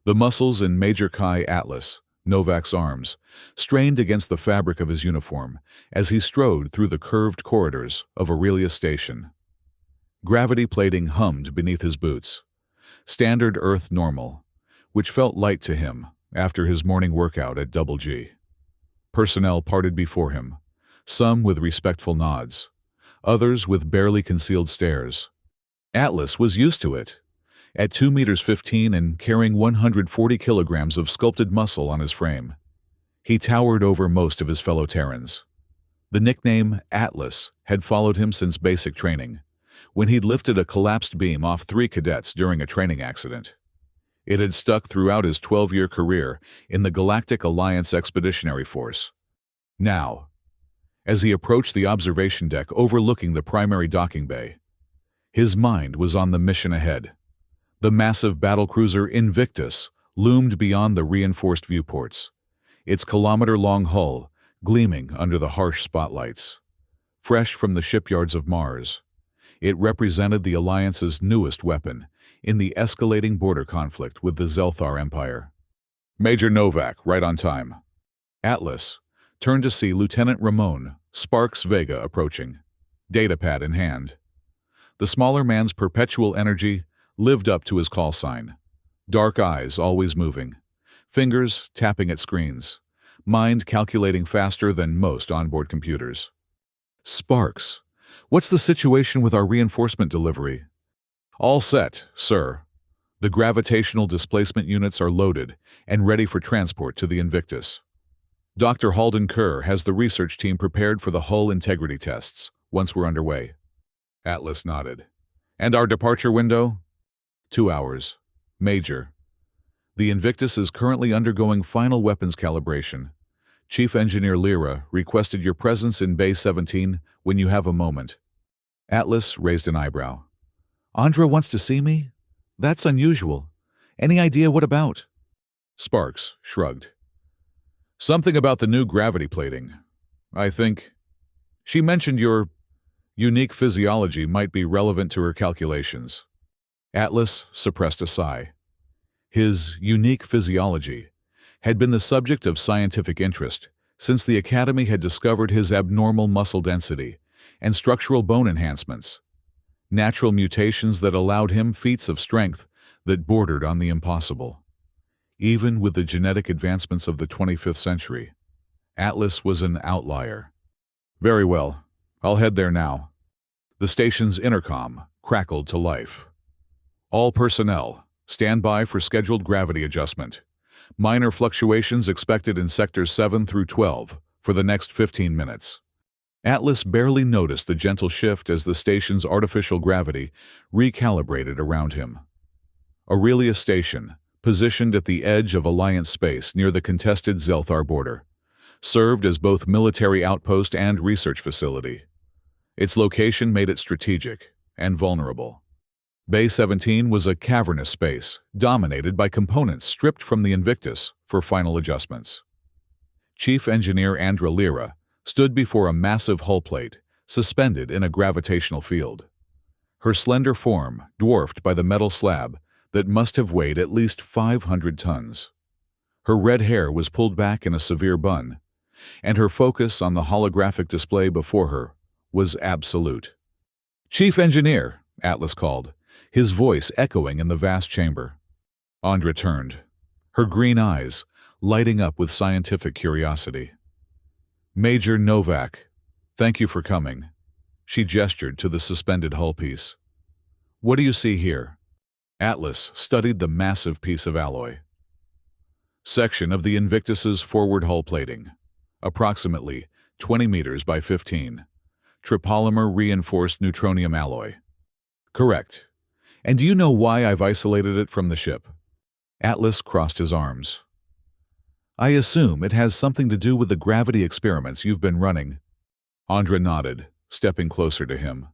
The muscles in Major Kai Atlas, Novak's arms, strained against the fabric of his uniform as he strode through the curved corridors of Aurelia Station. Gravity plating hummed beneath his boots. Standard Earth normal, which felt light to him after his morning workout at Double G. Personnel parted before him, some with respectful nods, others with barely concealed stares. Atlas was used to it. At 2 meters 15 and carrying 140 kilograms of sculpted muscle on his frame, he towered over most of his fellow Terrans. The nickname Atlas had followed him since basic training, when he'd lifted a collapsed beam off 3 cadets during a training accident. It had stuck throughout his 12-year career in the Galactic Alliance Expeditionary Force. Now, as he approached the observation deck overlooking the primary docking bay, his mind was on the mission ahead. The massive battlecruiser Invictus loomed beyond the reinforced viewports, its kilometer-long hull gleaming under the harsh spotlights. Fresh from the shipyards of Mars, it represented the Alliance's newest weapon in the escalating border conflict with the Zelthar Empire. Major Novak, right on time. Atlas turned to see Lieutenant Ramon Sparks Vega approaching, datapad in hand. The smaller man's perpetual energy lived up to his call sign. Dark eyes always moving, fingers tapping at screens, mind calculating faster than most onboard computers. Sparks, what's the situation with our reinforcement delivery? All set, sir. The gravitational displacement units are loaded and ready for transport to the Invictus. Dr. Halden Kerr has the research team prepared for the hull integrity tests once we're underway. Atlas nodded. And our departure window? 2 hours. Major. The Invictus is currently undergoing final weapons calibration. Chief Engineer Lyra requested your presence in Bay 17 when you have a moment. Atlas raised an eyebrow. Andra wants to see me? That's unusual. Any idea what about? Sparks shrugged. Something about the new gravity plating. I think. She mentioned your unique physiology might be relevant to her calculations. Atlas suppressed a sigh. His unique physiology had been the subject of scientific interest since the Academy had discovered his abnormal muscle density and structural bone enhancements, natural mutations that allowed him feats of strength that bordered on the impossible. Even with the genetic advancements of the 25th century, Atlas was an outlier. Very well, I'll head there now. The station's intercom crackled to life. All personnel, stand by for scheduled gravity adjustment. Minor fluctuations expected in sectors 7 through 12 for the next 15 minutes. Atlas barely noticed the gentle shift as the station's artificial gravity recalibrated around him. Aurelia Station, positioned at the edge of Alliance space near the contested Zelthar border, served as both military outpost and research facility. Its location made it strategic and vulnerable. Bay 17 was a cavernous space, dominated by components stripped from the Invictus for final adjustments. Chief Engineer Andra Lyra stood before a massive hull plate, suspended in a gravitational field. Her slender form dwarfed by the metal slab that must have weighed at least 500 tons. Her red hair was pulled back in a severe bun, and her focus on the holographic display before her was absolute. "Chief Engineer," Atlas called, his voice echoing in the vast chamber. Andra turned, her green eyes lighting up with scientific curiosity. "Major Novak, thank you for coming." She gestured to the suspended hull piece. "What do you see here?" Atlas studied the massive piece of alloy. Section of the Invictus's forward hull plating, approximately 20 meters by 15. Tripolymer reinforced neutronium alloy. Correct. And do you know why I've isolated it from the ship? Atlas crossed his arms. I assume it has something to do with the gravity experiments you've been running. Andra nodded, stepping closer to him.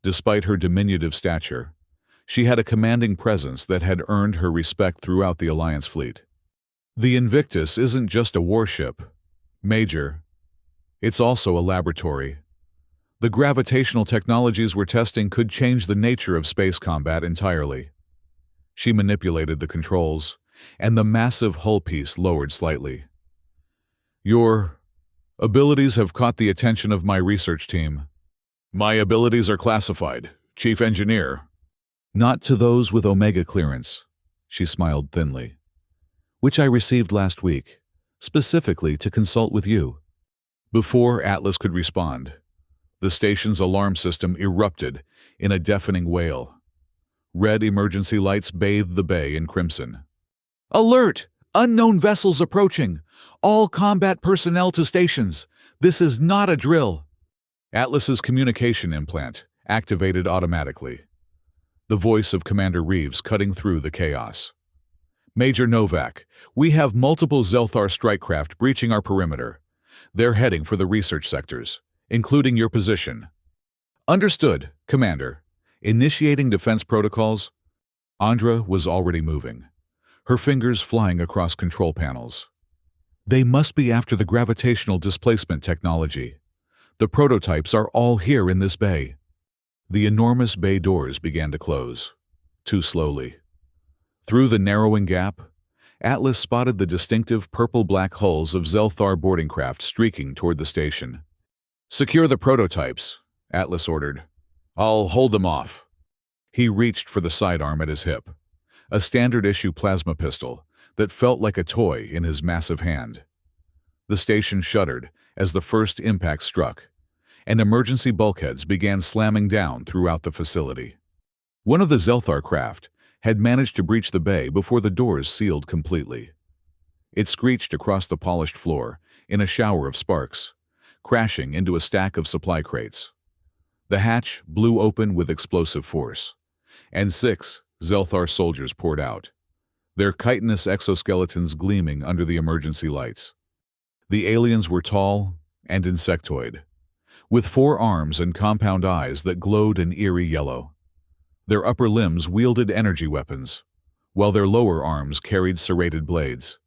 Despite her diminutive stature, she had a commanding presence that had earned her respect throughout the Alliance fleet. The Invictus isn't just a warship, Major. It's also a laboratory. The gravitational technologies we're testing could change the nature of space combat entirely. She manipulated the controls, and the massive hull piece lowered slightly. Your abilities have caught the attention of my research team. My abilities are classified, Chief Engineer. Not to those with Omega clearance, she smiled thinly, which I received last week, specifically to consult with you. Before Atlas could respond, the station's alarm system erupted in a deafening wail. Red emergency lights bathed the bay in crimson. Alert! Unknown vessels approaching! All combat personnel to stations! This is not a drill! Atlas's communication implant activated automatically. The voice of Commander Reeves cutting through the chaos. Major Novak, we have multiple Zelthar strike craft breaching our perimeter. They're heading for the research sectors, including your position. Understood, Commander. Initiating defense protocols. Andra was already moving, her fingers flying across control panels. They must be after the gravitational displacement technology. The prototypes are all here in this bay. The enormous bay doors began to close, too slowly. Through the narrowing gap, Atlas spotted the distinctive purple-black hulls of Zelthar boarding craft streaking toward the station. Secure the prototypes, Atlas ordered. I'll hold them off. He reached for the sidearm at his hip, a standard-issue plasma pistol that felt like a toy in his massive hand. The station shuddered as the first impact struck, and emergency bulkheads began slamming down throughout the facility. One of the Zelthar craft had managed to breach the bay before the doors sealed completely. It screeched across the polished floor in a shower of sparks, crashing into a stack of supply crates. The hatch blew open with explosive force, and 6 Zelthar soldiers poured out, their chitinous exoskeletons gleaming under the emergency lights. The aliens were tall and insectoid, with 4 arms and compound eyes that glowed an eerie yellow. Their upper limbs wielded energy weapons, while their lower arms carried serrated blades.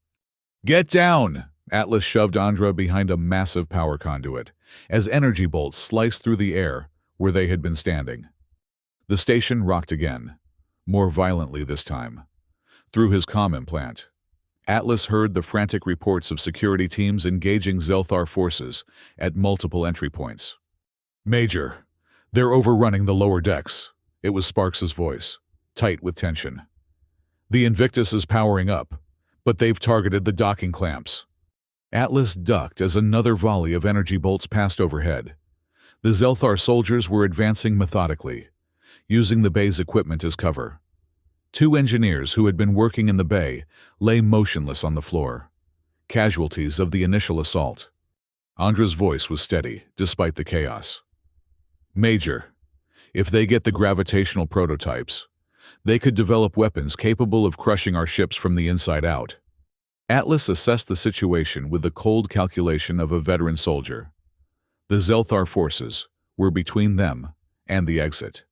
Get down! Atlas shoved Andra behind a massive power conduit, as energy bolts sliced through the air where they had been standing. The station rocked again, more violently this time. Through his comm implant, Atlas heard the frantic reports of security teams engaging Zelthar forces at multiple entry points. Major, they're overrunning the lower decks. It was Sparks's voice, tight with tension. The Invictus is powering up, but they've targeted the docking clamps. Atlas ducked as another volley of energy bolts passed overhead. The Zelthar soldiers were advancing methodically, using the bay's equipment as cover. 2 engineers who had been working in the bay lay motionless on the floor, casualties of the initial assault. Andra's voice was steady, despite the chaos. Major, if they get the gravitational prototypes, they could develop weapons capable of crushing our ships from the inside out. Atlas assessed the situation with the cold calculation of a veteran soldier. The Zelthar forces were between them and the exit.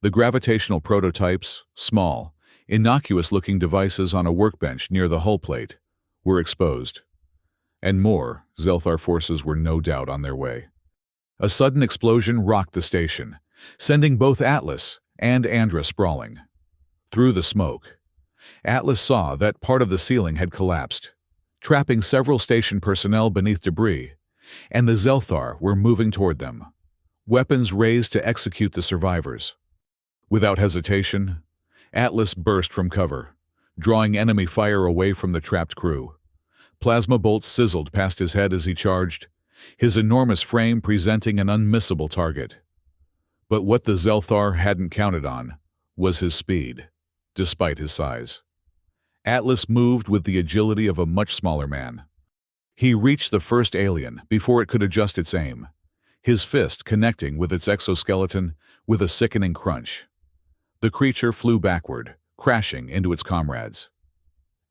The gravitational prototypes, small, innocuous-looking devices on a workbench near the hull plate, were exposed. And more Zelthar forces were no doubt on their way. A sudden explosion rocked the station, sending both Atlas and Andra sprawling. Through the smoke, Atlas saw that part of the ceiling had collapsed, trapping several station personnel beneath debris, and the Zelthar were moving toward them, weapons raised to execute the survivors. Without hesitation, Atlas burst from cover, drawing enemy fire away from the trapped crew. Plasma bolts sizzled past his head as he charged, his enormous frame presenting an unmissable target. But what the Zelthar hadn't counted on was his speed, despite his size. Atlas moved with the agility of a much smaller man. He reached the first alien before it could adjust its aim, his fist connecting with its exoskeleton with a sickening crunch. The creature flew backward, crashing into its comrades.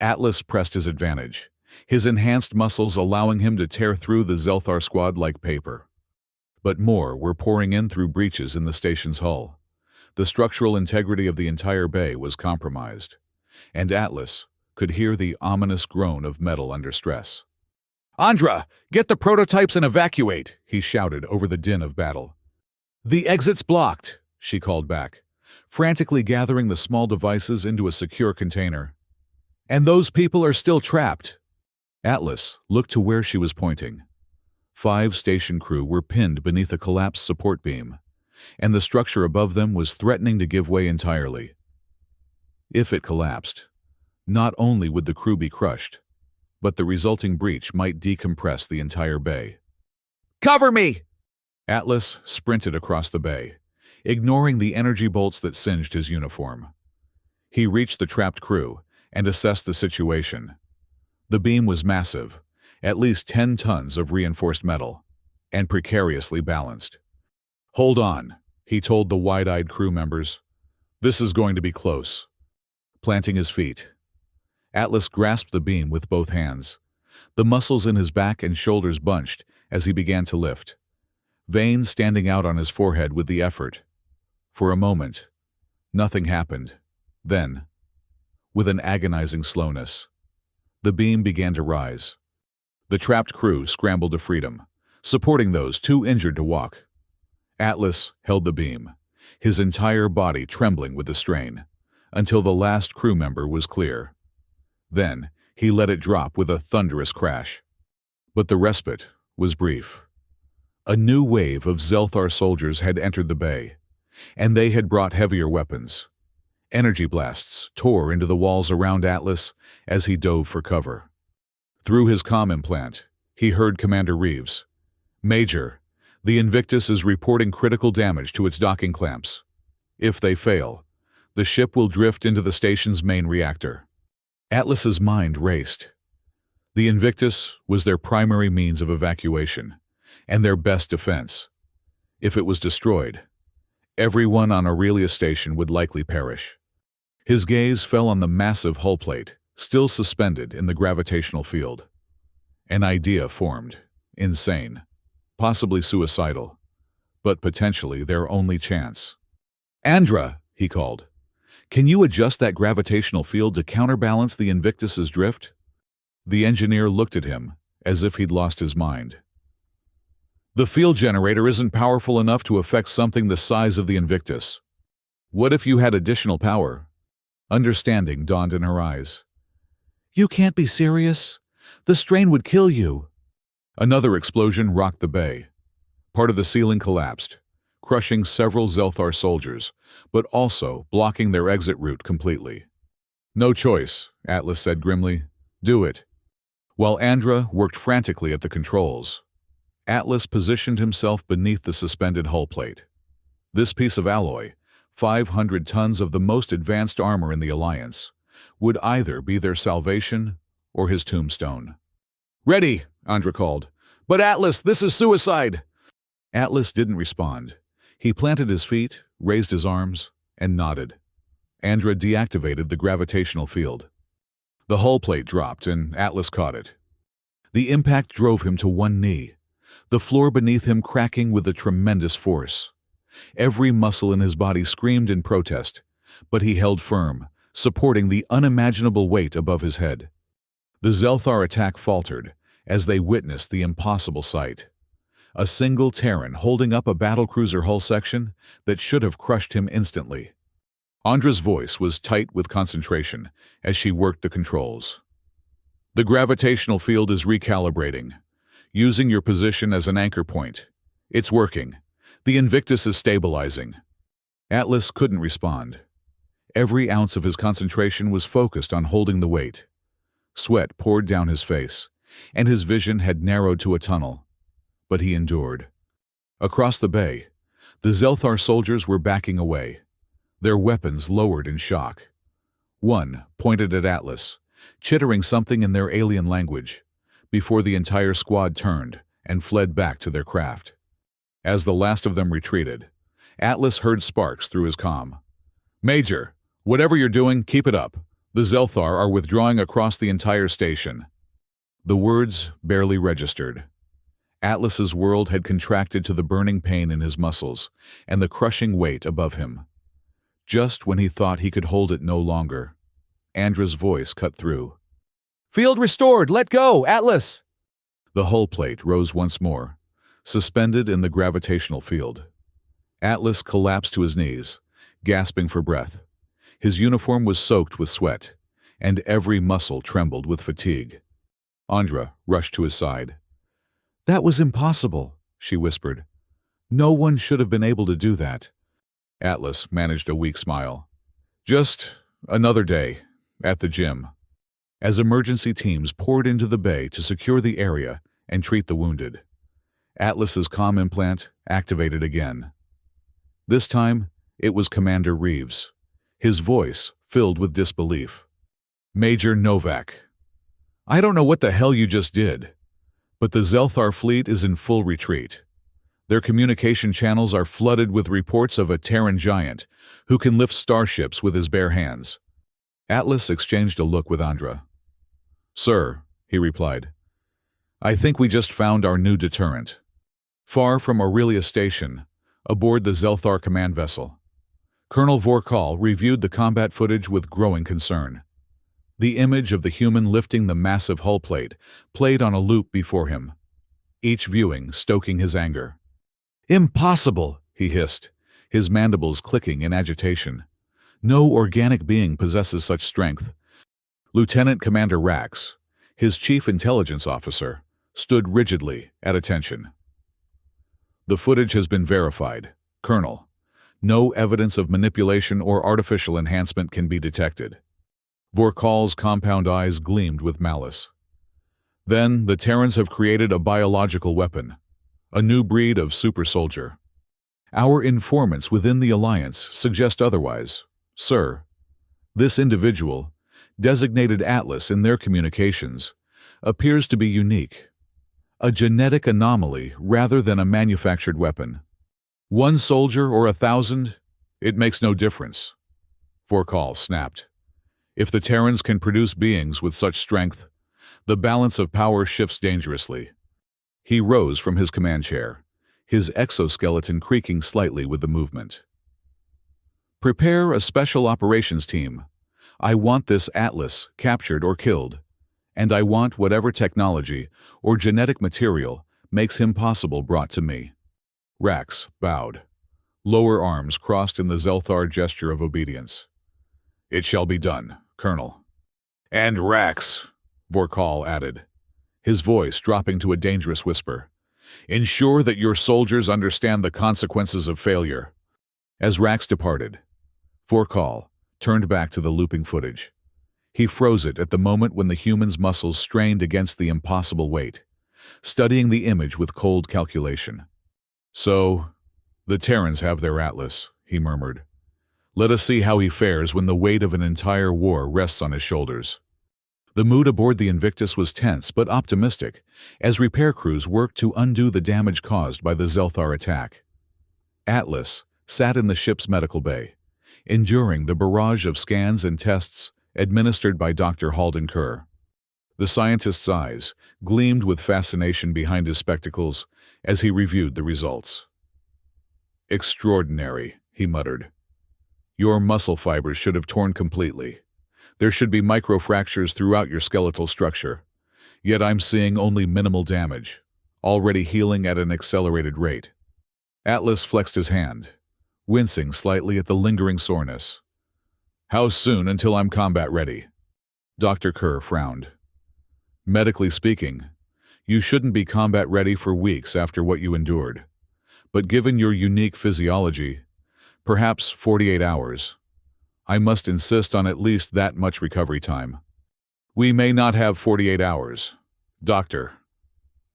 Atlas pressed his advantage, his enhanced muscles allowing him to tear through the Zelthar squad like paper. But more were pouring in through breaches in the station's hull. The structural integrity of the entire bay was compromised, and Atlas could hear the ominous groan of metal under stress. "Andra, get the prototypes and evacuate!" he shouted over the din of battle. "The exit's blocked," she called back, frantically gathering the small devices into a secure container. And those people are still trapped. Atlas looked to where she was pointing. 5 station crew were pinned beneath a collapsed support beam, and the structure above them was threatening to give way entirely. If it collapsed, not only would the crew be crushed, but the resulting breach might decompress the entire bay. "Cover me!" Atlas sprinted across the bay, ignoring the energy bolts that singed his uniform. He reached the trapped crew and assessed the situation. The beam was massive, at least 10 tons of reinforced metal, and precariously balanced. "Hold on," he told the wide-eyed crew members. "This is going to be close." Planting his feet, Atlas grasped the beam with both hands. The muscles in his back and shoulders bunched as he began to lift, veins standing out on his forehead with the effort. For a moment, nothing happened. Then, with an agonizing slowness, the beam began to rise. The trapped crew scrambled to freedom, supporting those too injured to walk. Atlas held the beam, his entire body trembling with the strain, until the last crew member was clear. Then, he let it drop with a thunderous crash. But the respite was brief. A new wave of Zelthar soldiers had entered the bay, and they had brought heavier weapons. Energy blasts tore into the walls around Atlas as he dove for cover. Through his comm implant, he heard Commander Reeves. "Major, the Invictus is reporting critical damage to its docking clamps. If they fail, the ship will drift into the station's main reactor." Atlas's mind raced. The Invictus was their primary means of evacuation, and their best defense. If it was destroyed, everyone on Aurelia Station would likely perish. His gaze fell on the massive hull plate, still suspended in the gravitational field. An idea formed. Insane. Possibly suicidal. But potentially their only chance. "Andra," he called. "Can you adjust that gravitational field to counterbalance the Invictus's drift?" The engineer looked at him as if he'd lost his mind. "The field generator isn't powerful enough to affect something the size of the Invictus. What if you had additional power?" Understanding dawned in her eyes. "You can't be serious. The strain would kill you." Another explosion rocked the bay. Part of the ceiling collapsed, crushing several Zelthar soldiers, but also blocking their exit route completely. "No choice," Atlas said grimly. "Do it." While Andra worked frantically at the controls, Atlas positioned himself beneath the suspended hull plate. This piece of alloy, 500 tons of the most advanced armor in the Alliance, would either be their salvation or his tombstone. "Ready," Andra called. "But Atlas, this is suicide!" Atlas didn't respond. He planted his feet, raised his arms, and nodded. Andra deactivated the gravitational field. The hull plate dropped, and Atlas caught it. The impact drove him to one knee, the floor beneath him cracking with a tremendous force. Every muscle in his body screamed in protest, but he held firm, supporting the unimaginable weight above his head. The Zelthar attack faltered as they witnessed the impossible sight. A single Terran holding up a battlecruiser hull section that should have crushed him instantly. Andra's voice was tight with concentration as she worked the controls. "The gravitational field is recalibrating, using your position as an anchor point. It's working. The Invictus is stabilizing." Atlas couldn't respond. Every ounce of his concentration was focused on holding the weight. Sweat poured down his face, and his vision had narrowed to a tunnel. But he endured. Across the bay, the Zelthar soldiers were backing away, their weapons lowered in shock. One pointed at Atlas, chittering something in their alien language, before the entire squad turned and fled back to their craft. As the last of them retreated, Atlas heard sparks through his comm. "Major, whatever you're doing, keep it up. The Zelthar are withdrawing across the entire station." The words barely registered. Atlas's world had contracted to the burning pain in his muscles and the crushing weight above him. Just when he thought he could hold it no longer, Andra's voice cut through. "Field restored! Let go, Atlas!" The hull plate rose once more, suspended in the gravitational field. Atlas collapsed to his knees, gasping for breath. His uniform was soaked with sweat, and every muscle trembled with fatigue. Andra rushed to his side. "That was impossible," she whispered. "No one should have been able to do that." Atlas managed a weak smile. "Just another day at the gym." As emergency teams poured into the bay to secure the area and treat the wounded, Atlas's comm implant activated again. This time, it was Commander Reeves, his voice filled with disbelief. "Major Novak, I don't know what the hell you just did, but the Zelthar fleet is in full retreat. Their communication channels are flooded with reports of a Terran giant who can lift starships with his bare hands." Atlas exchanged a look with Andra. "Sir," he replied, "I think we just found our new deterrent. Far from Aurelia Station, aboard the Zelthar command vessel." Colonel Vorkal reviewed the combat footage with growing concern. The image of the human lifting the massive hull plate played on a loop before him, each viewing stoking his anger. "Impossible!" he hissed, his mandibles clicking in agitation. "No organic being possesses such strength." Lieutenant Commander Rax, his chief intelligence officer, stood rigidly at attention. "The footage has been verified, Colonel. No evidence of manipulation or artificial enhancement can be detected." Vorkal's compound eyes gleamed with malice. "Then the Terrans have created a biological weapon, a new breed of super soldier. Our informants within the Alliance suggest otherwise, sir. This individual, designated Atlas in their communications, appears to be unique. A genetic anomaly rather than a manufactured weapon. 1 soldier or 1,000, it makes no difference." Vorkal snapped. "If the Terrans can produce beings with such strength, the balance of power shifts dangerously." He rose from his command chair, his exoskeleton creaking slightly with the movement. "Prepare a special operations team. I want this Atlas captured or killed, and I want whatever technology or genetic material makes him possible brought to me." Rax bowed, lower arms crossed in the Zelthar gesture of obedience. "It shall be done, Colonel." "And Rax," Vorkal added, his voice dropping to a dangerous whisper, "ensure that your soldiers understand the consequences of failure." As Rax departed, Vorkal turned back to the looping footage. He froze it at the moment when the human's muscles strained against the impossible weight, studying the image with cold calculation. "So, the Terrans have their Atlas," he murmured. "Let us see how he fares when the weight of an entire war rests on his shoulders." The mood aboard the Invictus was tense but optimistic as repair crews worked to undo the damage caused by the Zelthar attack. Atlas sat in the ship's medical bay, enduring the barrage of scans and tests administered by Dr. Halden Kerr. The scientist's eyes gleamed with fascination behind his spectacles as he reviewed the results. "Extraordinary," he muttered. "Your muscle fibers should have torn completely. There should be microfractures throughout your skeletal structure. Yet I'm seeing only minimal damage, already healing at an accelerated rate." Atlas flexed his hand, wincing slightly at the lingering soreness. "How soon until I'm combat ready?" Dr. Kerr frowned. "Medically speaking, you shouldn't be combat ready for weeks after what you endured. But given your unique physiology, perhaps 48 hours. I must insist on at least that much recovery time." "We may not have 48 hours, Doctor."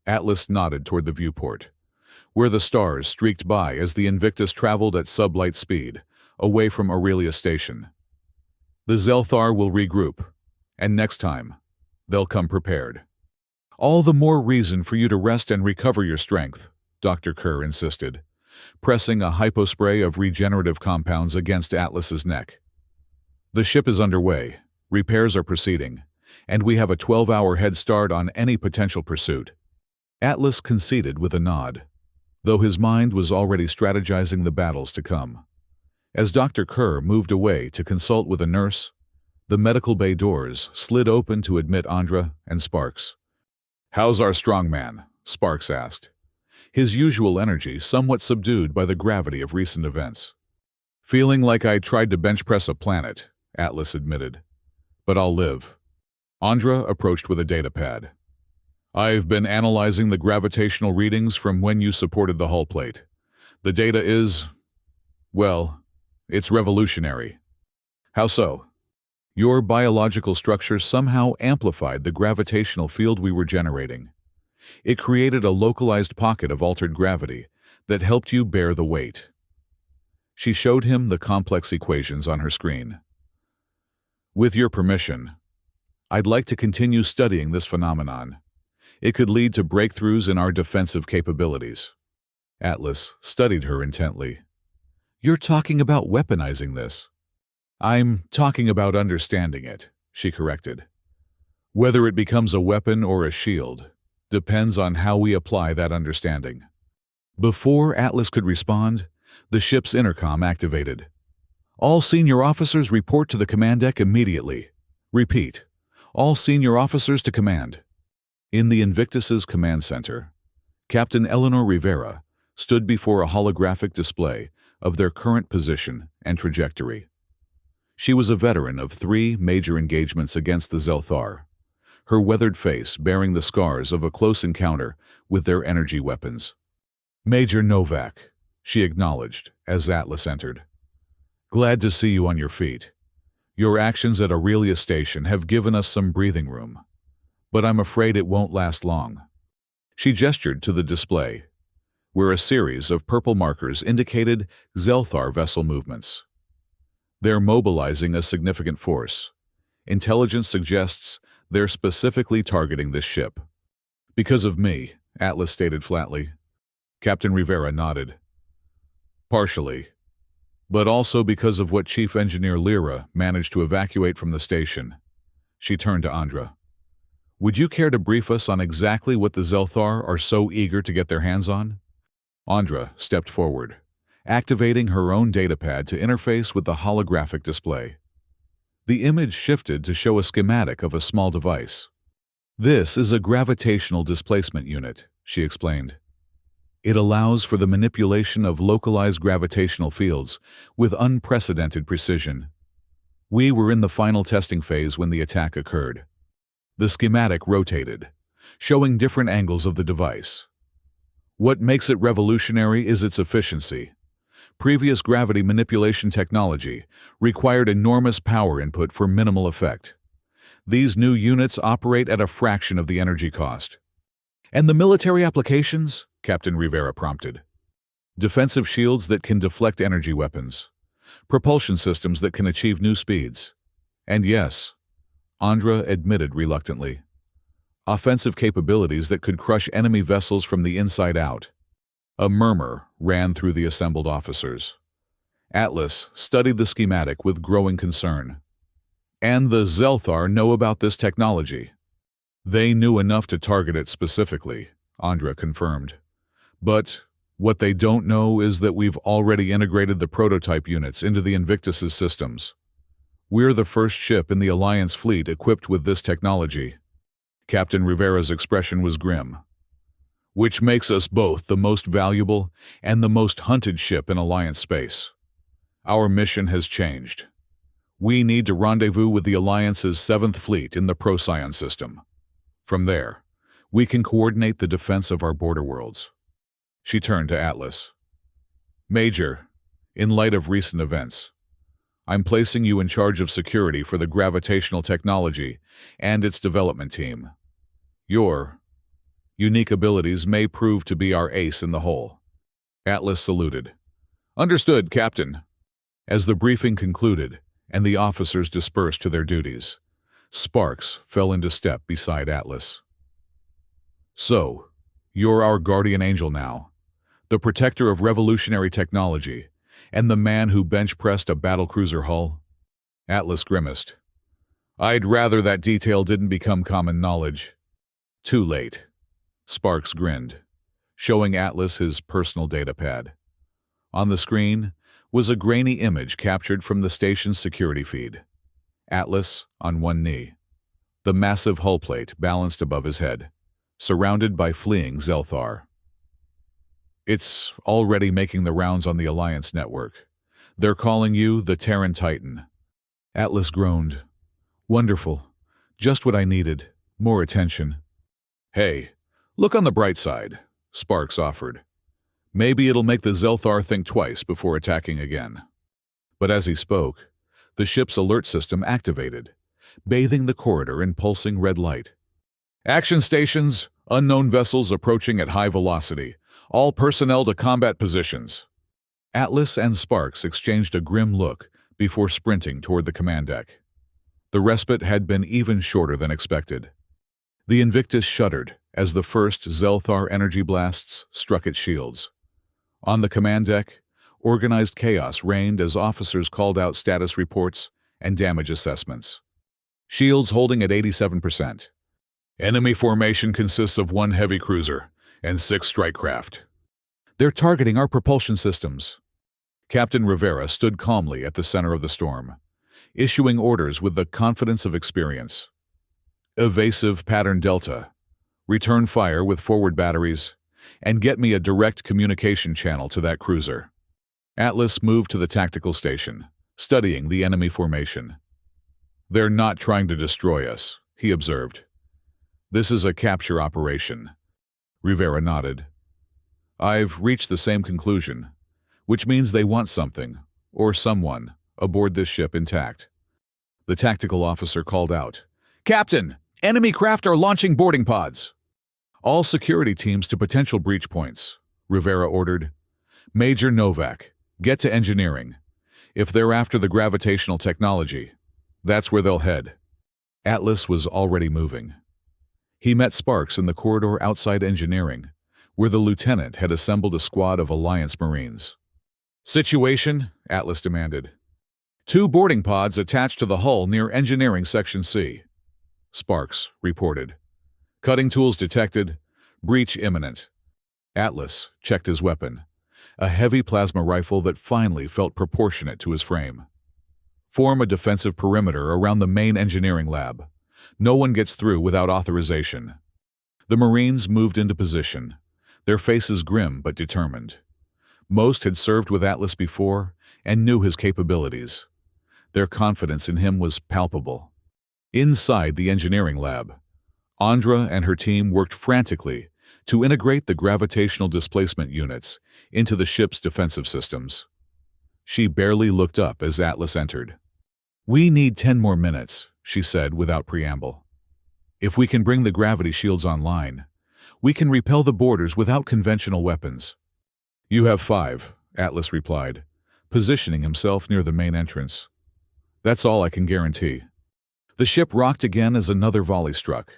Atlas nodded toward the viewport, where the stars streaked by as the Invictus traveled at sublight speed, away from Aurelia Station. "The Zelthar will regroup, and next time, they'll come prepared." "All the more reason for you to rest and recover your strength," Dr. Kerr insisted, pressing a hypospray of regenerative compounds against Atlas's neck. "The ship is underway, repairs are proceeding, and we have a 12-hour head start on any potential pursuit." Atlas conceded with a nod, though his mind was already strategizing the battles to come. As Dr. Kerr moved away to consult with a nurse, the medical bay doors slid open to admit Andra and Sparks. "How's our strongman?" Sparks asked, his usual energy somewhat subdued by the gravity of recent events. "Feeling like I tried to bench press a planet," Atlas admitted. but I'll live. Andra approached with a datapad. I've been analyzing the gravitational readings from when you supported the hull plate. The data is, well, it's revolutionary. How so? Your biological structure somehow amplified the gravitational field we were generating. It created a localized pocket of altered gravity that helped you bear the weight. She showed him the complex equations on her screen. With your permission, I'd like to continue studying this phenomenon. It could lead to breakthroughs in our defensive capabilities. Atlas studied her intently. You're talking about weaponizing this. I'm talking about understanding it, she corrected. Whether it becomes a weapon or a shield depends on how we apply that understanding. Before Atlas could respond, the ship's intercom activated. All senior officers report to the command deck immediately. Repeat. All senior officers to command. In the Invictus's command center, Captain Eleanor Rivera stood before a holographic display of their current position and trajectory. She was a veteran of 3 major engagements against the Zelthar, her weathered face bearing the scars of a close encounter with their energy weapons. Major Novak, she acknowledged as Atlas entered. Glad to see you on your feet. Your actions at Aurelia Station have given us some breathing room, but I'm afraid it won't last long. She gestured to the display, where a series of purple markers indicated Zelthar vessel movements. They're mobilizing a significant force. Intelligence suggests they're specifically targeting this ship. Because of me, Atlas stated flatly. Captain Rivera nodded. Partially, but also because of what Chief Engineer Lyra managed to evacuate from the station. She turned to Andra. Would you care to brief us on exactly what the Zelthar are so eager to get their hands on? Andra stepped forward, activating her own datapad to interface with the holographic display. The image shifted to show a schematic of a small device. This is a gravitational displacement unit, she explained. It allows for the manipulation of localized gravitational fields with unprecedented precision. We were in the final testing phase when the attack occurred. The schematic rotated, showing different angles of the device. What makes it revolutionary is its efficiency. Previous gravity manipulation technology required enormous power input for minimal effect. These new units operate at a fraction of the energy cost. And the military applications? Captain Rivera prompted. Defensive shields that can deflect energy weapons. Propulsion systems that can achieve new speeds. And yes, Andra admitted reluctantly, offensive capabilities that could crush enemy vessels from the inside out. A murmur ran through the assembled officers. Atlas studied the schematic with growing concern. And the Zelthar know about this technology. They knew enough to target it specifically, Andra confirmed. But what they don't know is that we've already integrated the prototype units into the Invictus's systems. We're the first ship in the Alliance fleet equipped with this technology. Captain Rivera's expression was grim. Which makes us both the most valuable and the most hunted ship in Alliance space. Our mission has changed. We need to rendezvous with the Alliance's 7th Fleet in the Procyon system. From there, we can coordinate the defense of our border worlds. She turned to Atlas. Major, in light of recent events, I'm placing you in charge of security for the gravitational technology and its development team. Your unique abilities may prove to be our ace in the hole. Atlas saluted. Understood, Captain. As the briefing concluded and the officers dispersed to their duties, Sparks fell into step beside Atlas. So, you're our guardian angel now, the protector of revolutionary technology, and the man who bench-pressed a battlecruiser hull? Atlas grimaced. I'd rather that detail didn't become common knowledge. Too late. Sparks grinned, showing Atlas his personal datapad. On the screen was a grainy image captured from the station's security feed. Atlas on one knee, the massive hull plate balanced above his head, surrounded by fleeing Zelthar. It's already making the rounds on the Alliance network. They're calling you the Terran Titan. Atlas groaned. Wonderful. Just what I needed. More attention. Hey, look on the bright side, Sparks offered. Maybe it'll make the Zelthar think twice before attacking again. But as he spoke, the ship's alert system activated, bathing the corridor in pulsing red light. Action stations, unknown vessels approaching at high velocity. All personnel to combat positions. Atlas and Sparks exchanged a grim look before sprinting toward the command deck. The respite had been even shorter than expected. The Invictus shuddered as the first Zelthar energy blasts struck its shields. On the command deck, organized chaos reigned as officers called out status reports and damage assessments. Shields holding at 87%. Enemy formation consists of 1 heavy cruiser and 6 strike craft. They're targeting our propulsion systems. Captain Rivera stood calmly at the center of the storm, issuing orders with the confidence of experience. Evasive pattern Delta. Return fire with forward batteries, and get me a direct communication channel to that cruiser. Atlas moved to the tactical station, studying the enemy formation. They're not trying to destroy us, he observed. This is a capture operation. Rivera nodded. I've reached the same conclusion, which means they want something, or someone, aboard this ship intact. The tactical officer called out, Captain, enemy craft are launching boarding pods. All security teams to potential breach points, Rivera ordered. Major Novak, get to engineering. If they're after the gravitational technology, that's where they'll head. Atlas was already moving. He met Sparks in the corridor outside engineering, where the lieutenant had assembled a squad of Alliance Marines. Situation? Atlas demanded. 2 boarding pods attached to the hull near Engineering Section C. Sparks reported. Cutting tools detected. Breach imminent. Atlas checked his weapon, a heavy plasma rifle that finally felt proportionate to his frame. Form a defensive perimeter around the main engineering lab. No one gets through without authorization. The Marines moved into position, their faces grim but determined. Most had served with Atlas before and knew his capabilities. Their confidence in him was palpable. Inside the engineering lab, Andra and her team worked frantically to integrate the gravitational displacement units into the ship's defensive systems. She barely looked up as Atlas entered. We need 10 more minutes, she said without preamble. If we can bring the gravity shields online, we can repel the boarders without conventional weapons. You have 5, Atlas replied, positioning himself near the main entrance. That's all I can guarantee. The ship rocked again as another volley struck.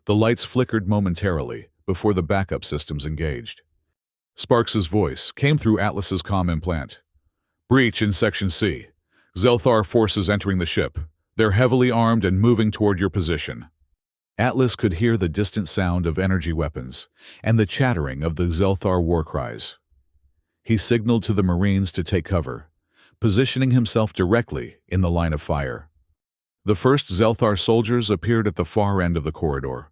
The lights flickered momentarily before the backup systems engaged. Sparks's voice came through Atlas's comm implant. Breach in Section C. Zelthar forces entering the ship. They're heavily armed and moving toward your position. Atlas could hear the distant sound of energy weapons and the chattering of the Zelthar war cries. He signaled to the Marines to take cover, positioning himself directly in the line of fire. The first Zelthar soldiers appeared at the far end of the corridor,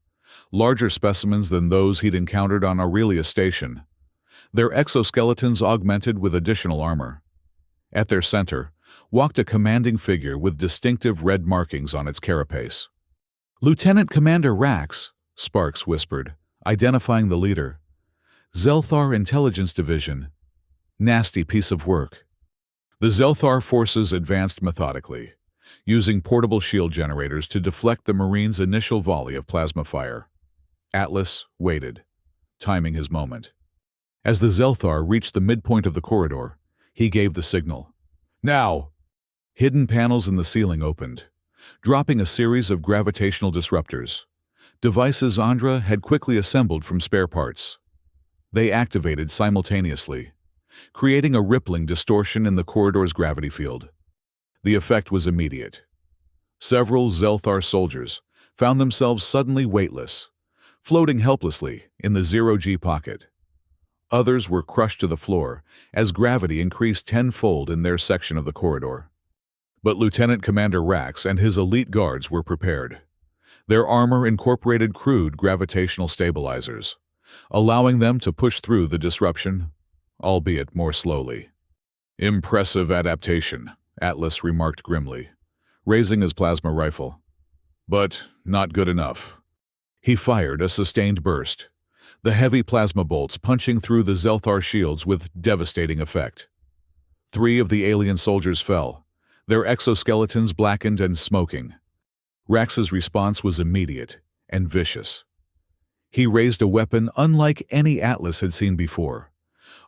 larger specimens than those he'd encountered on Aurelia Station, their exoskeletons augmented with additional armor. At their center walked a commanding figure with distinctive red markings on its carapace. Lieutenant Commander Rax, Sparks whispered, identifying the leader. Zelthar Intelligence Division. Nasty piece of work. The Zelthar forces advanced methodically, using portable shield generators to deflect the Marines' initial volley of plasma fire. Atlas waited, timing his moment. As the Zelthar reached the midpoint of the corridor, he gave the signal. Now! Hidden panels in the ceiling opened, dropping a series of gravitational disruptors, devices Andra had quickly assembled from spare parts. They activated simultaneously, creating a rippling distortion in the corridor's gravity field. The effect was immediate. Several Zelthar soldiers found themselves suddenly weightless, floating helplessly in the zero-G pocket. Others were crushed to the floor as gravity increased tenfold in their section of the corridor. But Lieutenant Commander Rax and his elite guards were prepared. Their armor incorporated crude gravitational stabilizers, allowing them to push through the disruption, albeit more slowly. Impressive adaptation, Atlas remarked grimly, raising his plasma rifle. But not good enough. He fired a sustained burst, the heavy plasma bolts punching through the Zelthar shields with devastating effect. 3 of the alien soldiers fell, their exoskeletons blackened and smoking. Rax's response was immediate and vicious. He raised a weapon unlike any Atlas had seen before,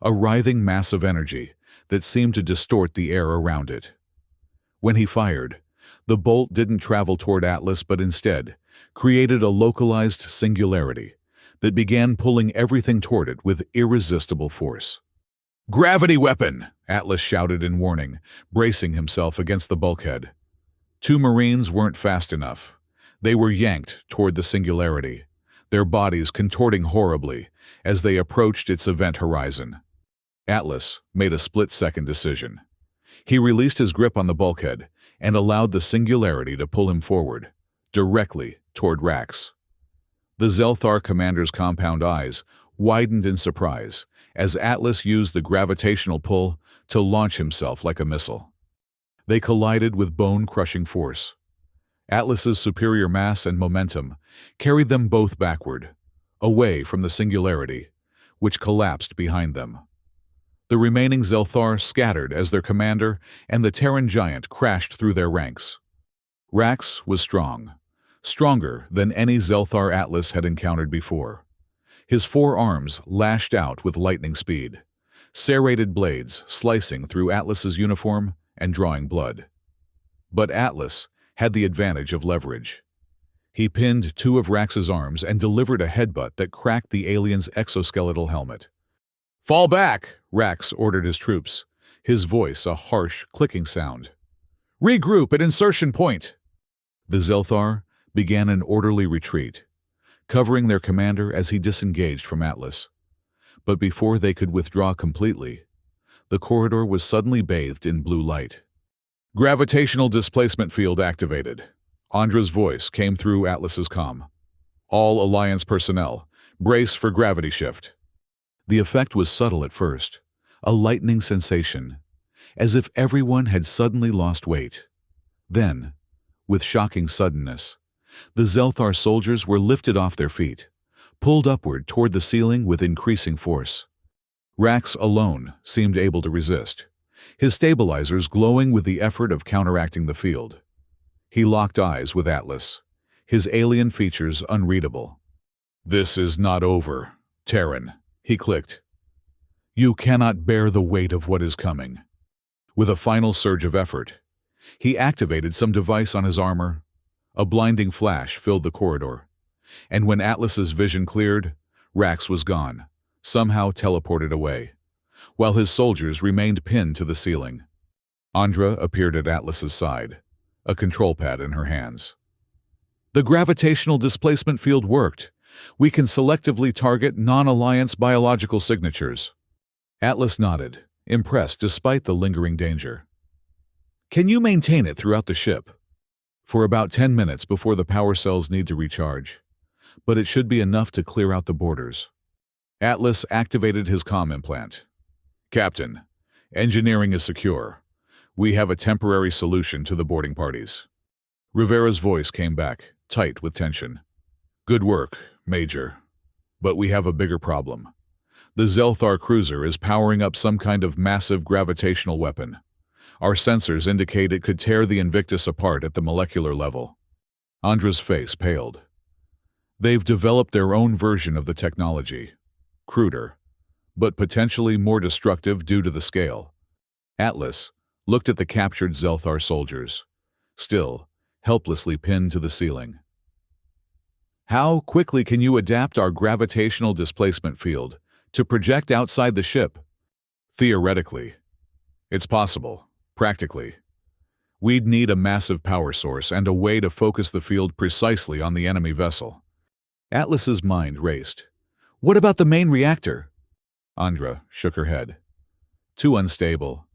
a writhing mass of energy that seemed to distort the air around it. When he fired, the bolt didn't travel toward Atlas but instead created a localized singularity that began pulling everything toward it with irresistible force. "Gravity weapon!" Atlas shouted in warning, bracing himself against the bulkhead. 2 Marines weren't fast enough. They were yanked toward the singularity, their bodies contorting horribly as they approached its event horizon. Atlas made a split-second decision. He released his grip on the bulkhead and allowed the singularity to pull him forward, directly toward Rax. The Zelthar commander's compound eyes widened in surprise as Atlas used the gravitational pull to launch himself like a missile. They collided with bone-crushing force. Atlas's superior mass and momentum carried them both backward, away from the singularity, which collapsed behind them. The remaining Zelthar scattered as their commander and the Terran giant crashed through their ranks. Rax was strong, stronger than any Zelthar Atlas had encountered before. His 4 arms lashed out with lightning speed, serrated blades slicing through Atlas's uniform and drawing blood. But Atlas had the advantage of leverage. He pinned 2 of Rax's arms and delivered a headbutt that cracked the alien's exoskeletal helmet. "Fall back!" Rax ordered his troops, his voice a harsh, clicking sound. "Regroup at insertion point!" The Zelthar began an orderly retreat, covering their commander as he disengaged from Atlas. But before they could withdraw completely, the corridor was suddenly bathed in blue light. "Gravitational displacement field activated." Andra's voice came through Atlas's comm. "All Alliance personnel, brace for gravity shift." The effect was subtle at first, a lightning sensation, as if everyone had suddenly lost weight. Then, with shocking suddenness, the Zelthar soldiers were lifted off their feet, pulled upward toward the ceiling with increasing force. Rax alone seemed able to resist, his stabilizers glowing with the effort of counteracting the field. He locked eyes with Atlas, his alien features unreadable. "This is not over, Terran," he clicked. "You cannot bear the weight of what is coming." With a final surge of effort, he activated some device on his armor. A blinding flash filled the corridor, and when Atlas's vision cleared, Rax was gone, somehow teleported away, while his soldiers remained pinned to the ceiling. Andra appeared at Atlas's side, a control pad in her hands. "The gravitational displacement field worked. We can selectively target non-alliance biological signatures." Atlas nodded, impressed despite the lingering danger. "Can you maintain it throughout the ship?" "For about 10 minutes before the power cells need to recharge, but it should be enough to clear out the borders." Atlas activated his comm implant. "Captain, engineering is secure. We have a temporary solution to the boarding parties." Rivera's voice came back, tight with tension. "Good work, Major. But we have a bigger problem. The Zelthar cruiser is powering up some kind of massive gravitational weapon. Our sensors indicate it could tear the Invictus apart at the molecular level." Andra's face paled. "They've developed their own version of the technology. Cruder, but potentially more destructive due to the scale." Atlas looked at the captured Zelthar soldiers, still helplessly pinned to the ceiling. "How quickly can you adapt our gravitational displacement field to project outside the ship?" "Theoretically. It's possible. Practically. We'd need a massive power source and a way to focus the field precisely on the enemy vessel." Atlas's mind raced. "What about the main reactor?" Andra shook her head. "Too unstable.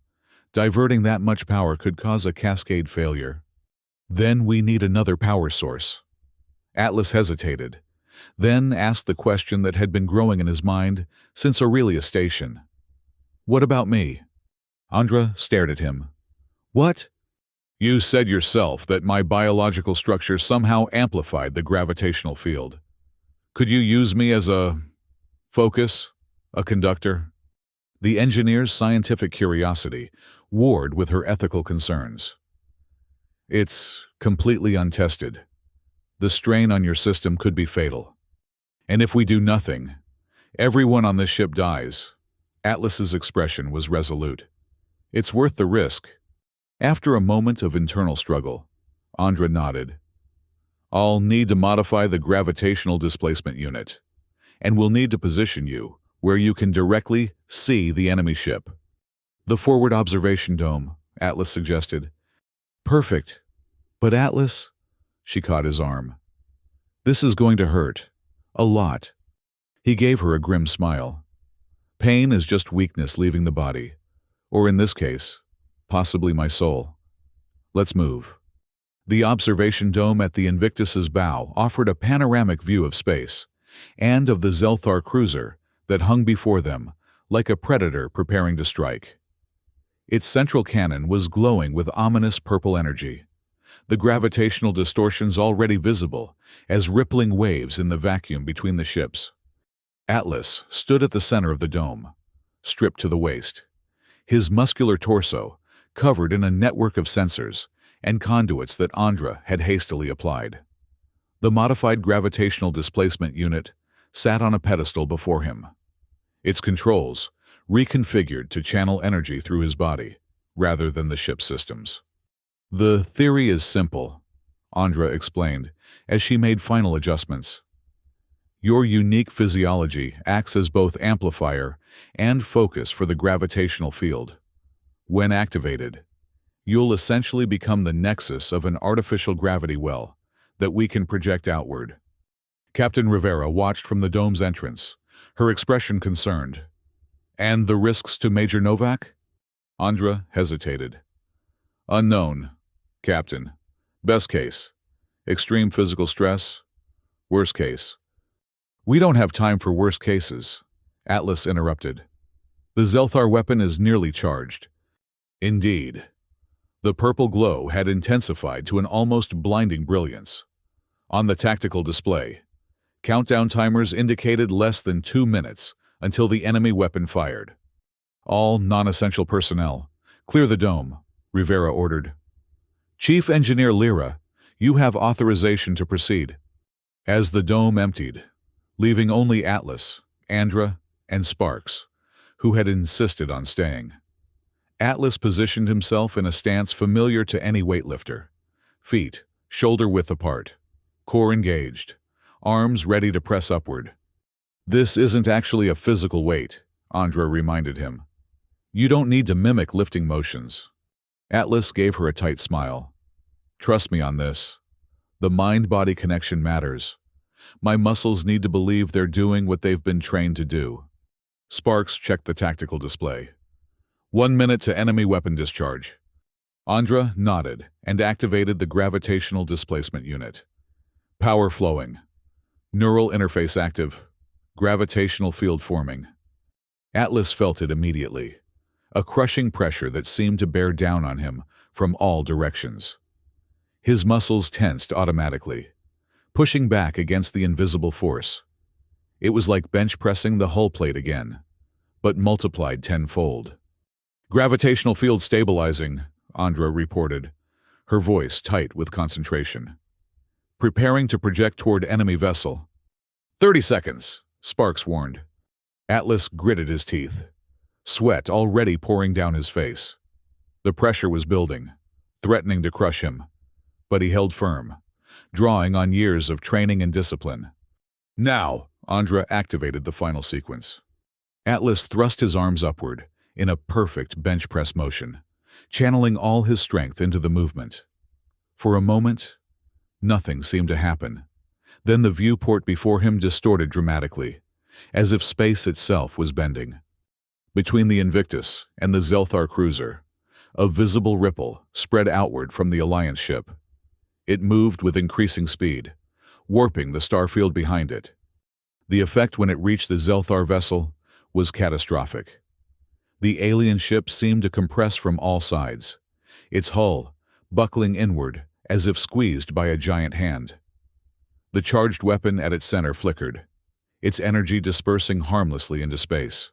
Diverting that much power could cause a cascade failure. Then we need another power source." Atlas hesitated, then asked the question that had been growing in his mind since Aurelia Station. "What about me?" Andra stared at him. "What?" You said yourself that my biological structure somehow amplified the gravitational field. Could you use me as a focus, a conductor? The engineer's scientific curiosity warred with her ethical concerns. It's completely untested. The strain on your system could be fatal. And if we do nothing, everyone on this ship dies. Atlas's expression was resolute. It's worth the risk. After a moment of internal struggle, Andra nodded. I'll need to modify the gravitational displacement unit, and we'll need to position you where you can directly see the enemy ship. The forward observation dome, Atlas suggested. Perfect. But Atlas, she caught his arm. This is going to hurt. A lot. He gave her a grim smile. Pain is just weakness leaving the body. Or in this case, possibly my soul. Let's move. The observation dome at the Invictus's bow offered a panoramic view of space, and of the Zelthar cruiser that hung before them, like a predator preparing to strike. Its central cannon was glowing with ominous purple energy, the gravitational distortions already visible as rippling waves in the vacuum between the ships. Atlas stood at the center of the dome, stripped to the waist, his muscular torso covered in a network of sensors and conduits that Andra had hastily applied. The modified gravitational displacement unit sat on a pedestal before him, its controls reconfigured to channel energy through his body rather than the ship's systems. The theory is simple, Andra explained as she made final adjustments. Your unique physiology acts as both amplifier and focus for the gravitational field. When activated, you'll essentially become the nexus of an artificial gravity well that we can project outward. Captain Rivera watched from the dome's entrance, her expression concerned. And the risks to Major Novak? Andra hesitated. Unknown, Captain. Best case. Extreme physical stress. Worst case. We don't have time for worst cases, Atlas interrupted. The Zelthar weapon is nearly charged. Indeed. The purple glow had intensified to an almost blinding brilliance. On the tactical display, countdown timers indicated less than 2 minutes until the enemy weapon fired. All non-essential personnel, clear the dome, Rivera ordered. Chief Engineer Lyra, you have authorization to proceed. As the dome emptied, leaving only Atlas, Andra, and Sparks, who had insisted on staying. Atlas positioned himself in a stance familiar to any weightlifter. Feet shoulder-width apart, core engaged, arms ready to press upward. This isn't actually a physical weight, Andra reminded him. You don't need to mimic lifting motions. Atlas gave her a tight smile. Trust me on this. The mind-body connection matters. My muscles need to believe they're doing what they've been trained to do. Sparks checked the tactical display. 1 minute to enemy weapon discharge. Andra nodded and activated the gravitational displacement unit. Power flowing. Neural interface active. Gravitational field forming. Atlas felt it immediately. A crushing pressure that seemed to bear down on him from all directions. His muscles tensed automatically, pushing back against the invisible force. It was like bench pressing the hull plate again, but multiplied tenfold. Gravitational field stabilizing, Andra reported, her voice tight with concentration. Preparing to project toward enemy vessel. 30 seconds, Sparks warned. Atlas gritted his teeth, sweat already pouring down his face. The pressure was building, threatening to crush him, but he held firm, drawing on years of training and discipline. Now, Andra activated the final sequence. Atlas thrust his arms upward in a perfect bench press motion, channeling all his strength into the movement. For a moment, nothing seemed to happen. Then the viewport before him distorted dramatically, as if space itself was bending. Between the Invictus and the Zelthar cruiser, a visible ripple spread outward from the Alliance ship. It moved with increasing speed, warping the starfield behind it. The effect when it reached the Zelthar vessel was catastrophic. The alien ship seemed to compress from all sides, its hull buckling inward as if squeezed by a giant hand. The charged weapon at its center flickered, its energy dispersing harmlessly into space.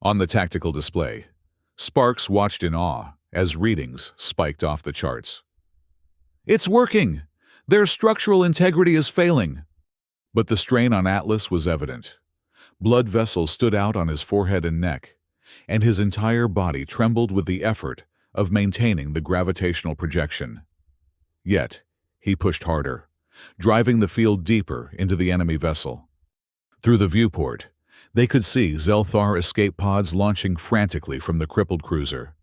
On the tactical display, Sparks watched in awe as readings spiked off the charts. "It's working! Their structural integrity is failing!" But the strain on Atlas was evident. Blood vessels stood out on his forehead and neck, and his entire body trembled with the effort of maintaining the gravitational projection. Yet, he pushed harder, driving the field deeper into the enemy vessel. Through the viewport, they could see Zelthar escape pods launching frantically from the crippled cruiser.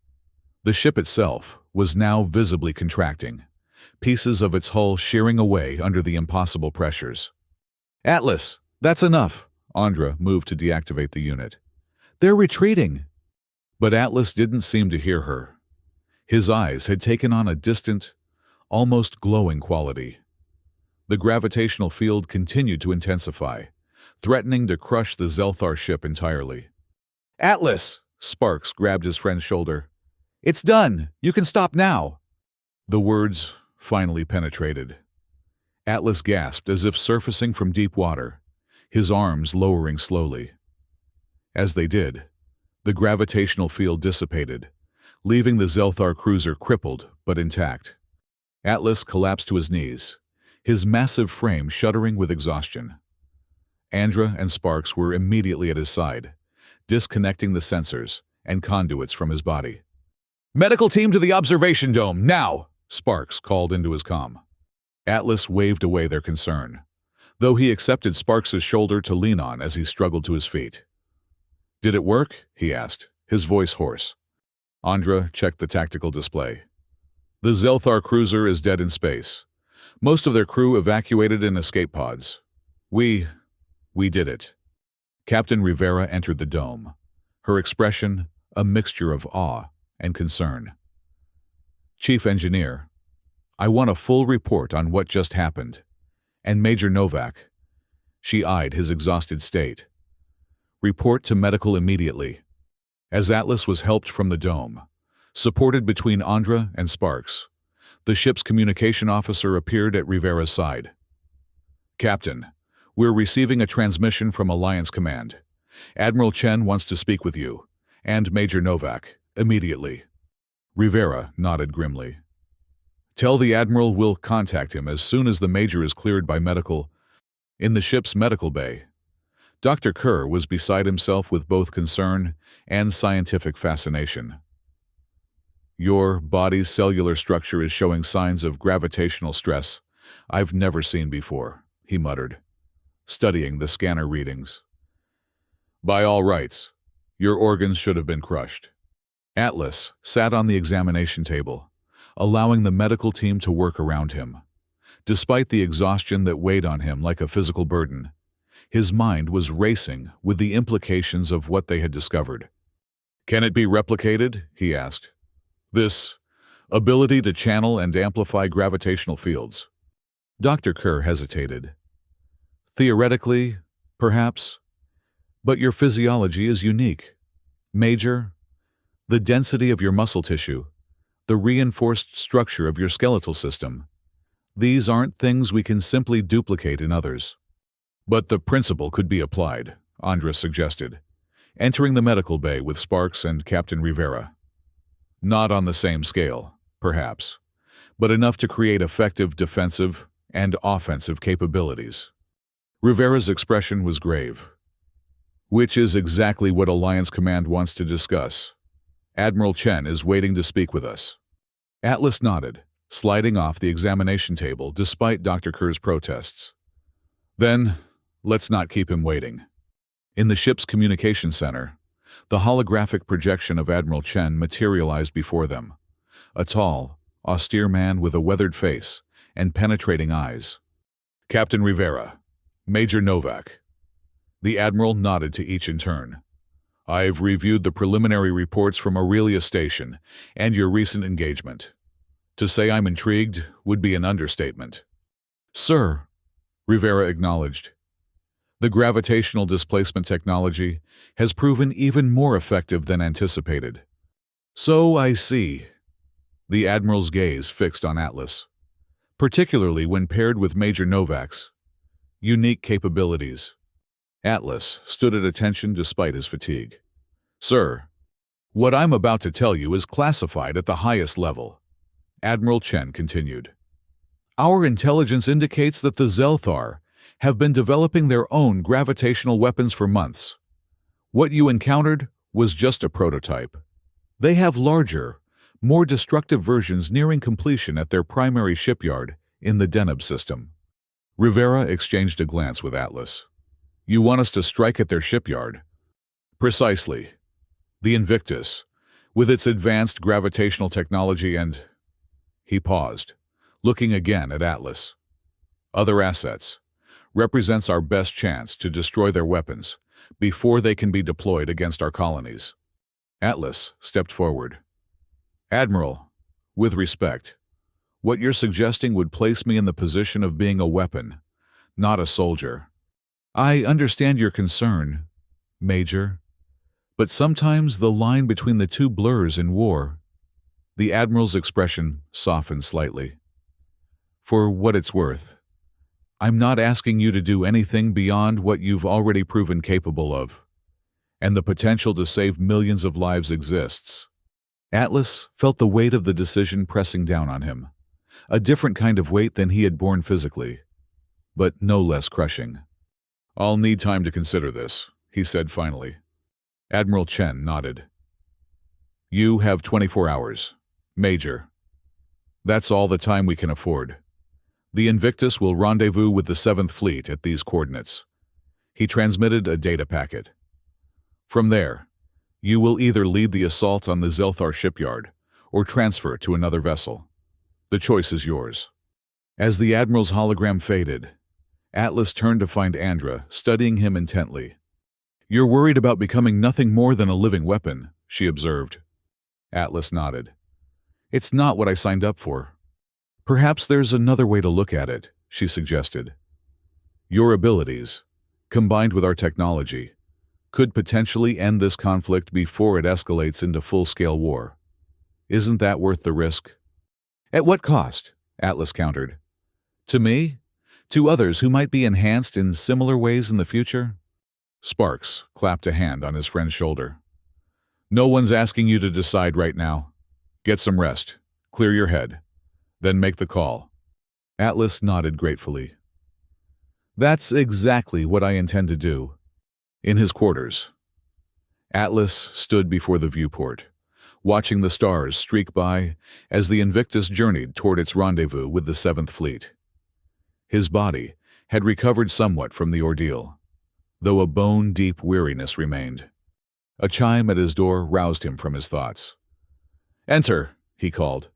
The ship itself was now visibly contracting, pieces of its hull shearing away under the impossible pressures. "Atlas, that's enough!" Andra moved to deactivate the unit. "They're retreating!" But Atlas didn't seem to hear her. His eyes had taken on a distant, almost glowing quality. The gravitational field continued to intensify, threatening to crush the Zelthar ship entirely. "Atlas!" Sparks grabbed his friend's shoulder. "It's done! You can stop now!" The words finally penetrated. Atlas gasped as if surfacing from deep water, his arms lowering slowly. As they did, the gravitational field dissipated, leaving the Zelthar cruiser crippled but intact. Atlas collapsed to his knees, his massive frame shuddering with exhaustion. Andra and Sparks were immediately at his side, disconnecting the sensors and conduits from his body. "Medical team to the observation dome, now!" Sparks called into his comm. Atlas waved away their concern, though he accepted Sparks's shoulder to lean on as he struggled to his feet. "Did it work?" he asked, his voice hoarse. Andra checked the tactical display. "The Zelthar cruiser is dead in space. Most of their crew evacuated in escape pods. We did it." Captain Rivera entered the dome, her expression a mixture of awe and concern. "Chief Engineer, I want a full report on what just happened. And Major Novak." She eyed his exhausted state. "Report to medical immediately." As Atlas was helped from the dome, supported between Andra and Sparks, the ship's communication officer appeared at Rivera's side. "Captain, we're receiving a transmission from Alliance Command. Admiral Chen wants to speak with you, and Major Novak, immediately." Rivera nodded grimly. "Tell the Admiral we'll contact him as soon as the Major is cleared by medical." In the ship's medical bay, Dr. Kerr was beside himself with both concern and scientific fascination. "Your body's cellular structure is showing signs of gravitational stress I've never seen before," he muttered, studying the scanner readings. "By all rights, your organs should have been crushed." Atlas sat on the examination table, allowing the medical team to work around him. Despite the exhaustion that weighed on him like a physical burden, his mind was racing with the implications of what they had discovered. "Can it be replicated?" he asked. "This ability to channel and amplify gravitational fields?" Dr. Kerr hesitated. "Theoretically, perhaps, but your physiology is unique. Major, the density of your muscle tissue, the reinforced structure of your skeletal system, these aren't things we can simply duplicate in others." "But the principle could be applied," Andra suggested, entering the medical bay with Sparks and Captain Rivera. "Not on the same scale, perhaps, but enough to create effective defensive and offensive capabilities." Rivera's expression was grave. "Which is exactly what Alliance Command wants to discuss. Admiral Chen is waiting to speak with us." Atlas nodded, sliding off the examination table despite Dr. Kerr's protests. "Then, let's not keep him waiting." In the ship's communication center, the holographic projection of Admiral Chen materialized before them, a tall, austere man with a weathered face and penetrating eyes. "Captain Rivera, Major Novak." The Admiral nodded to each in turn. "I've reviewed the preliminary reports from Aurelia Station and your recent engagement. To say I'm intrigued would be an understatement." "Sir," Rivera acknowledged, "the gravitational displacement technology has proven even more effective than anticipated." "So I see." The Admiral's gaze fixed on Atlas, particularly when paired with Major Novak's unique capabilities. Atlas stood at attention despite his fatigue. "Sir, what I'm about to tell you is classified at the highest level," Admiral Chen continued. "Our intelligence indicates that the Zelthar have been developing their own gravitational weapons for months. What you encountered was just a prototype. They have larger, more destructive versions nearing completion at their primary shipyard in the Deneb system." Rivera exchanged a glance with Atlas. "You want us to strike at their shipyard?" "Precisely. The Invictus, with its advanced gravitational technology and—" He paused, looking again at Atlas. "Other assets, represents our best chance to destroy their weapons before they can be deployed against our colonies." Atlas stepped forward. "Admiral, with respect, what you're suggesting would place me in the position of being a weapon, not a soldier. I understand your concern, Major, but sometimes the line between the two blurs in war." The Admiral's expression softened slightly. "For what it's worth, I'm not asking you to do anything beyond what you've already proven capable of, and the potential to save millions of lives exists." Atlas felt the weight of the decision pressing down on him, a different kind of weight than he had borne physically, but no less crushing. "I'll need time to consider this," he said finally. Admiral Chen nodded. "You have 24 hours, Major. That's all the time we can afford. The Invictus will rendezvous with the 7th Fleet at these coordinates." He transmitted a data packet. "From there, you will either lead the assault on the Zelthar shipyard or transfer to another vessel. The choice is yours." As the Admiral's hologram faded, Atlas turned to find Andra studying him intently. "You're worried about becoming nothing more than a living weapon," she observed. Atlas nodded. "It's not what I signed up for." "Perhaps there's another way to look at it," she suggested. "Your abilities, combined with our technology, could potentially end this conflict before it escalates into full-scale war. Isn't that worth the risk?" "At what cost?" Atlas countered. "To me? To others who might be enhanced in similar ways in the future?" Sparks clapped a hand on his friend's shoulder. "No one's asking you to decide right now. Get some rest, clear your head, then make the call." Atlas nodded gratefully. "That's exactly what I intend to do." In his quarters, Atlas stood before the viewport, watching the stars streak by as the Invictus journeyed toward its rendezvous with the 7th Fleet. His body had recovered somewhat from the ordeal, though a bone-deep weariness remained. A chime at his door roused him from his thoughts. "Enter," he called.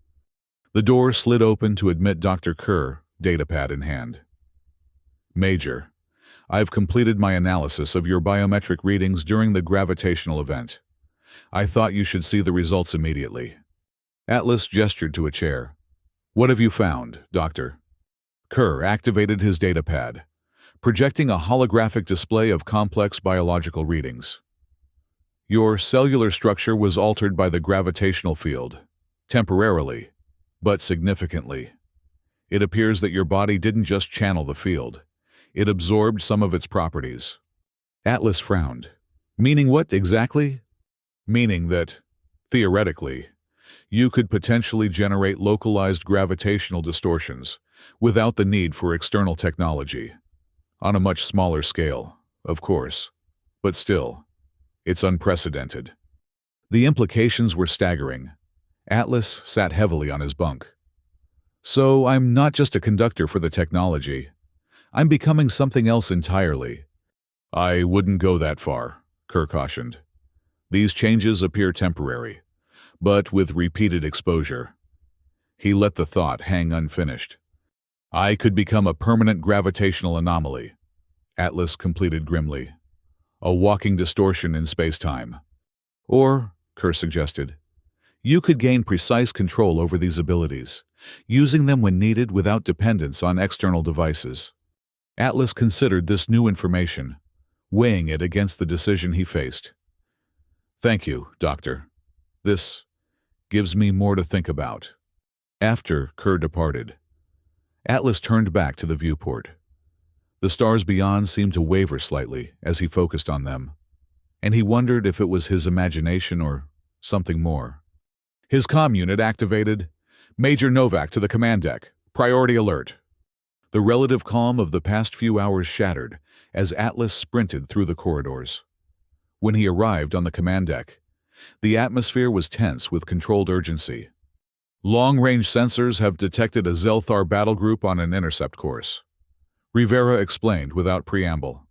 The door slid open to admit Dr. Kerr, datapad in hand. "Major, I've completed my analysis of your biometric readings during the gravitational event. I thought you should see the results immediately." Atlas gestured to a chair. "What have you found, Doctor?" Kerr activated his datapad, projecting a holographic display of complex biological readings. "Your cellular structure was altered by the gravitational field, temporarily, but significantly. It appears that your body didn't just channel the field, it absorbed some of its properties." Atlas frowned. "Meaning what exactly?" "Meaning that, theoretically, you could potentially generate localized gravitational distortions without the need for external technology. On a much smaller scale, of course, but still, it's unprecedented." The implications were staggering. Atlas sat heavily on his bunk. "So I'm not just a conductor for the technology. I'm becoming something else entirely." "I wouldn't go that far," Kerr cautioned. "These changes appear temporary, but with repeated exposure." He let the thought hang unfinished. "I could become a permanent gravitational anomaly," Atlas completed grimly. "A walking distortion in space-time." "Or," Kerr suggested, "you could gain precise control over these abilities, using them when needed without dependence on external devices." Atlas considered this new information, weighing it against the decision he faced. "Thank you, Doctor. This gives me more to think about." After Kerr departed, Atlas turned back to the viewport. The stars beyond seemed to waver slightly as he focused on them, and he wondered if it was his imagination or something more. His comm unit activated. Major Novak to the command deck. Priority alert. The relative calm of the past few hours shattered as Atlas sprinted through the corridors. When he arrived on the command deck, the atmosphere was tense with controlled urgency. Long-range sensors have detected a Zelthar battle group on an intercept course, Rivera explained without preamble.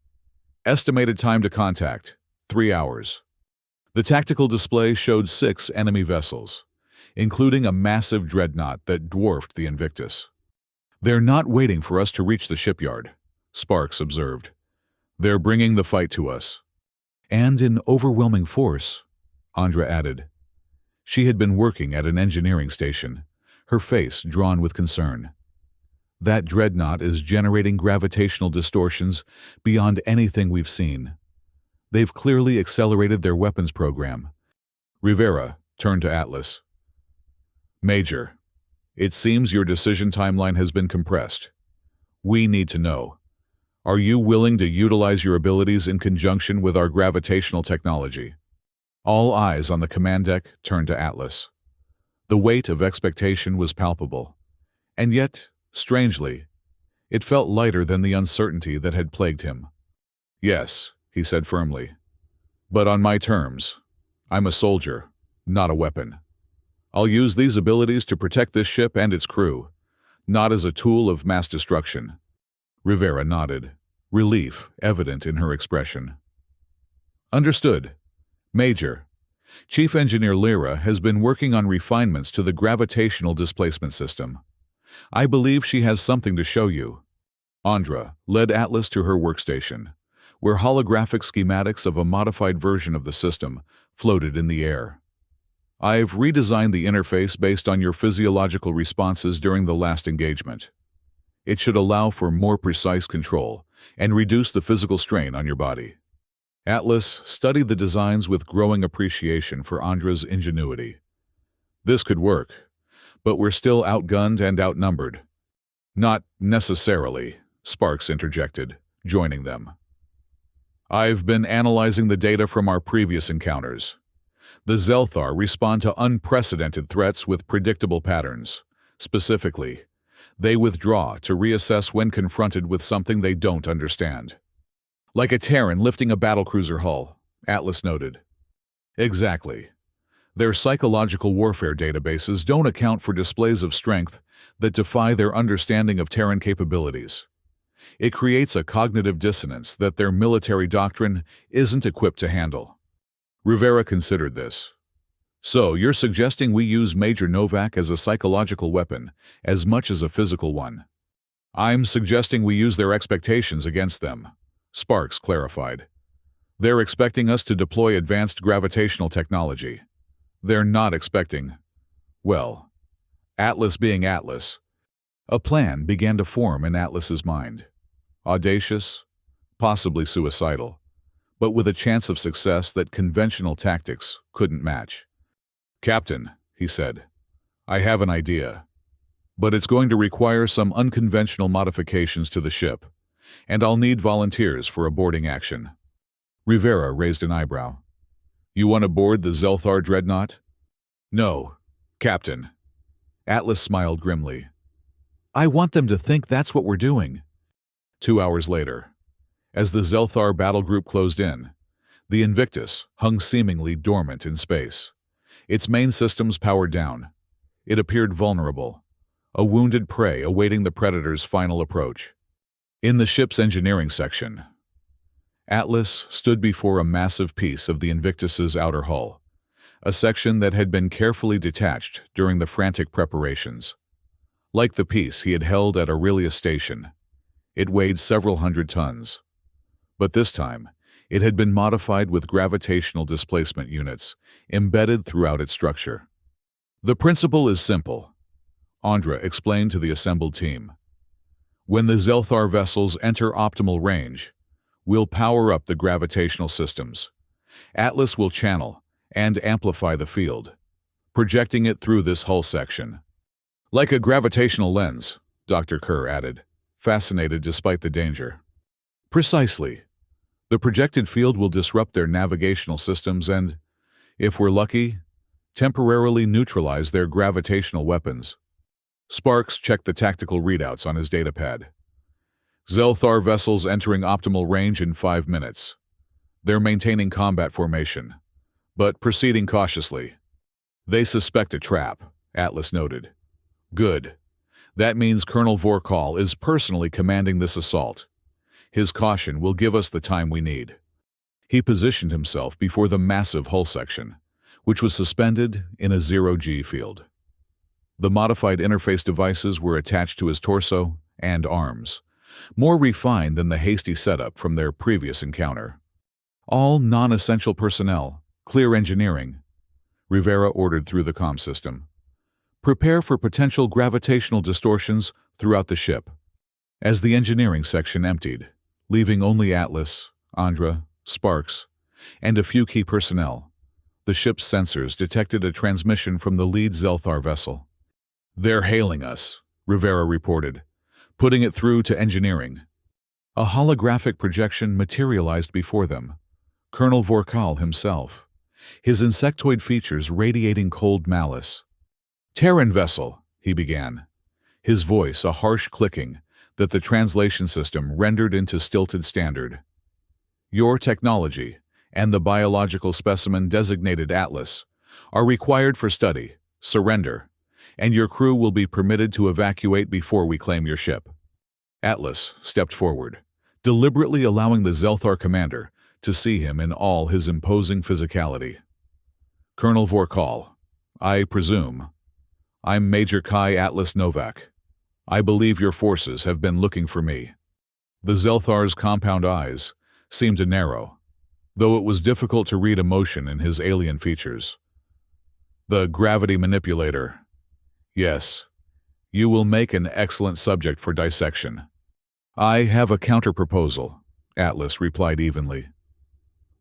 Estimated time to contact, 3 hours. The tactical display showed 6 enemy vessels, including a massive dreadnought that dwarfed the Invictus. They're not waiting for us to reach the shipyard, Sparks observed. They're bringing the fight to us. And in overwhelming force, Andra added. She had been working at an engineering station, her face drawn with concern. That dreadnought is generating gravitational distortions beyond anything we've seen. They've clearly accelerated their weapons program. Rivera turned to Atlas. Major, it seems your decision timeline has been compressed. We need to know. Are you willing to utilize your abilities in conjunction with our gravitational technology? All eyes on the command deck turned to Atlas. The weight of expectation was palpable, and yet, strangely, it felt lighter than the uncertainty that had plagued him. Yes, he said firmly, but on my terms. I'm a soldier, not a weapon. I'll use these abilities to protect this ship and its crew, not as a tool of mass destruction. Rivera nodded, relief evident in her expression. Understood. Major, Chief Engineer Lyra has been working on refinements to the gravitational displacement system. I believe she has something to show you. Andra led Atlas to her workstation, where holographic schematics of a modified version of the system floated in the air. I've redesigned the interface based on your physiological responses during the last engagement. It should allow for more precise control and reduce the physical strain on your body. Atlas studied the designs with growing appreciation for Andra's ingenuity. This could work, but we're still outgunned and outnumbered. Not necessarily, Sparks interjected, joining them. I've been analyzing the data from our previous encounters. The Zelthar respond to unprecedented threats with predictable patterns. Specifically, they withdraw to reassess when confronted with something they don't understand. Like a Terran lifting a battlecruiser hull, Atlas noted. Exactly. Their psychological warfare databases don't account for displays of strength that defy their understanding of Terran capabilities. It creates a cognitive dissonance that their military doctrine isn't equipped to handle. Rivera considered this. So, you're suggesting we use Major Novak as a psychological weapon, as much as a physical one? I'm suggesting we use their expectations against them, Sparks clarified. They're expecting us to deploy advanced gravitational technology. They're not expecting, well, Atlas being Atlas. A plan began to form in Atlas's mind. Audacious, possibly suicidal, but with a chance of success that conventional tactics couldn't match. Captain, he said, I have an idea, but it's going to require some unconventional modifications to the ship, and I'll need volunteers for a boarding action. Rivera raised an eyebrow. You want to board the Zelthar dreadnought? No, Captain. Atlas smiled grimly. I want them to think that's what we're doing. 2 hours later, as the Zelthar battle group closed in, the Invictus hung seemingly dormant in space. Its main systems powered down. It appeared vulnerable, a wounded prey awaiting the Predator's final approach. In the ship's engineering section, Atlas stood before a massive piece of the Invictus's outer hull, a section that had been carefully detached during the frantic preparations. Like the piece he had held at Aurelia Station, it weighed several hundred tons. But this time, it had been modified with gravitational displacement units embedded throughout its structure. The principle is simple, Andra explained to the assembled team. When the Zelthar vessels enter optimal range, we'll power up the gravitational systems. Atlas will channel and amplify the field, projecting it through this hull section. Like a gravitational lens, Dr. Kerr added, fascinated despite the danger. Precisely. The projected field will disrupt their navigational systems and, if we're lucky, temporarily neutralize their gravitational weapons. Sparks checked the tactical readouts on his datapad. Zelthar vessels entering optimal range in 5 minutes. They're maintaining combat formation, but proceeding cautiously. They suspect a trap, Atlas noted. Good. That means Colonel Vorkal is personally commanding this assault. His caution will give us the time we need. He positioned himself before the massive hull section, which was suspended in a zero-G field. The modified interface devices were attached to his torso and arms, more refined than the hasty setup from their previous encounter. All non-essential personnel, clear engineering, Rivera ordered through the comm system. Prepare for potential gravitational distortions throughout the ship. As the engineering section emptied, leaving only Atlas, Andra, Sparks, and a few key personnel, the ship's sensors detected a transmission from the lead Zelthar vessel. They're hailing us, Rivera reported, putting it through to engineering. A holographic projection materialized before them. Colonel Vorkal himself, his insectoid features radiating cold malice. Terran vessel, he began, his voice a harsh clicking that the translation system rendered into stilted standard. Your technology and the biological specimen designated Atlas are required for study, surrender, and your crew will be permitted to evacuate before we claim your ship. Atlas stepped forward, deliberately allowing the Zelthar commander to see him in all his imposing physicality. Colonel Vorkal, I presume. I'm Major Kai Atlas Novak. I believe your forces have been looking for me. The Zelthar's compound eyes seemed to narrow, though it was difficult to read emotion in his alien features. The gravity manipulator. Yes, you will make an excellent subject for dissection. I have a counter-proposal, Atlas replied evenly.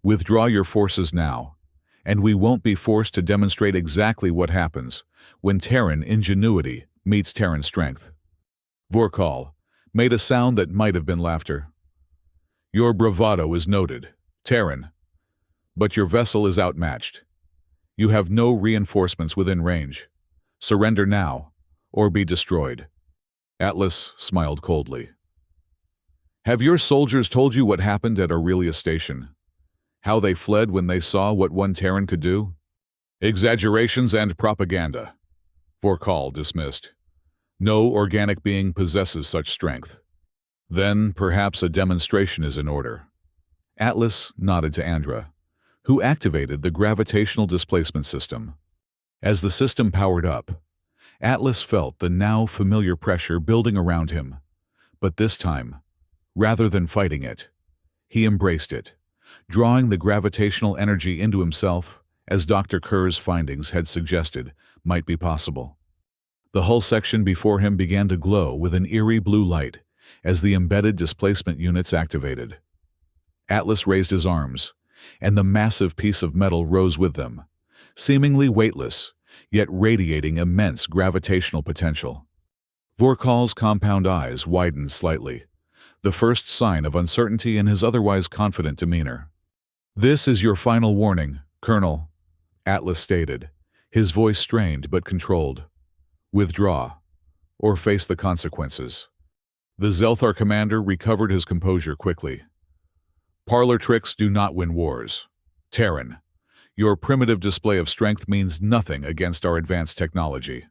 Withdraw your forces now, and we won't be forced to demonstrate exactly what happens when Terran ingenuity meets Terran strength. Vorkal made a sound that might have been laughter. Your bravado is noted, Terran, but your vessel is outmatched. You have no reinforcements within range. Surrender now, or be destroyed. Atlas smiled coldly. Have your soldiers told you what happened at Aurelia Station? How they fled when they saw what one Terran could do? Exaggerations and propaganda. Vorkal dismissed. No organic being possesses such strength. Then perhaps a demonstration is in order. Atlas nodded to Andra, who activated the gravitational displacement system. As the system powered up, Atlas felt the now familiar pressure building around him. But this time, rather than fighting it, he embraced it, drawing the gravitational energy into himself, as Dr. Kerr's findings had suggested might be possible. The hull section before him began to glow with an eerie blue light as the embedded displacement units activated. Atlas raised his arms, and the massive piece of metal rose with them, seemingly weightless, yet radiating immense gravitational potential. Vorkal's compound eyes widened slightly, the first sign of uncertainty in his otherwise confident demeanor. This is your final warning, Colonel, Atlas stated, his voice strained but controlled. Withdraw, or face the consequences. The Zelthar commander recovered his composure quickly. Parlor tricks do not win wars. Terran, your primitive display of strength means nothing against our advanced technology.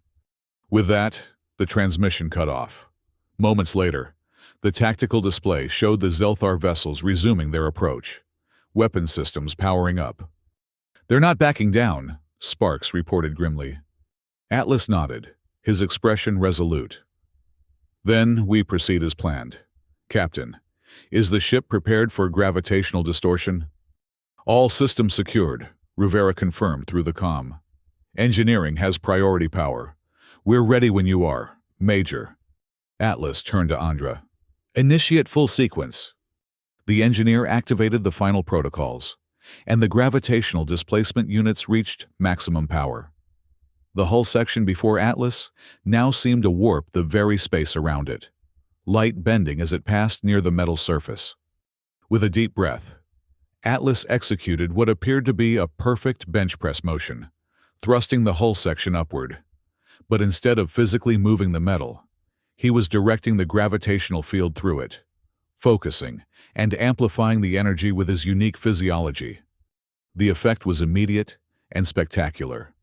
With that, the transmission cut off. Moments later, the tactical display showed the Zelthar vessels resuming their approach, weapon systems powering up. They're not backing down, Sparks reported grimly. Atlas nodded, his expression resolute. Then we proceed as planned. Captain, is the ship prepared for gravitational distortion? All systems secured, Rivera confirmed through the comm. Engineering has priority power. We're ready when you are, Major. Atlas turned to Andra. Initiate full sequence. The engineer activated the final protocols, and the gravitational displacement units reached maximum power. The hull section before Atlas now seemed to warp the very space around it, light bending as it passed near the metal surface. With a deep breath, Atlas executed what appeared to be a perfect bench press motion, thrusting the hull section upward. But instead of physically moving the metal, he was directing the gravitational field through it, focusing and amplifying the energy with his unique physiology. The effect was immediate and spectacular.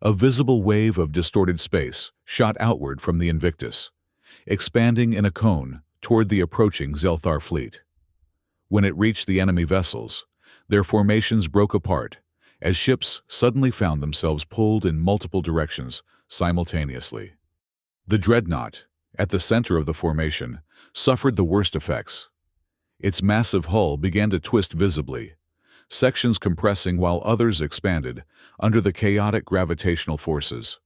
A visible wave of distorted space shot outward from the Invictus, expanding in a cone toward the approaching Zelthar fleet. When it reached the enemy vessels, their formations broke apart as ships suddenly found themselves pulled in multiple directions simultaneously. The Dreadnought, at the center of the formation, suffered the worst effects. Its massive hull began to twist visibly, sections compressing while others expanded under the chaotic gravitational forces.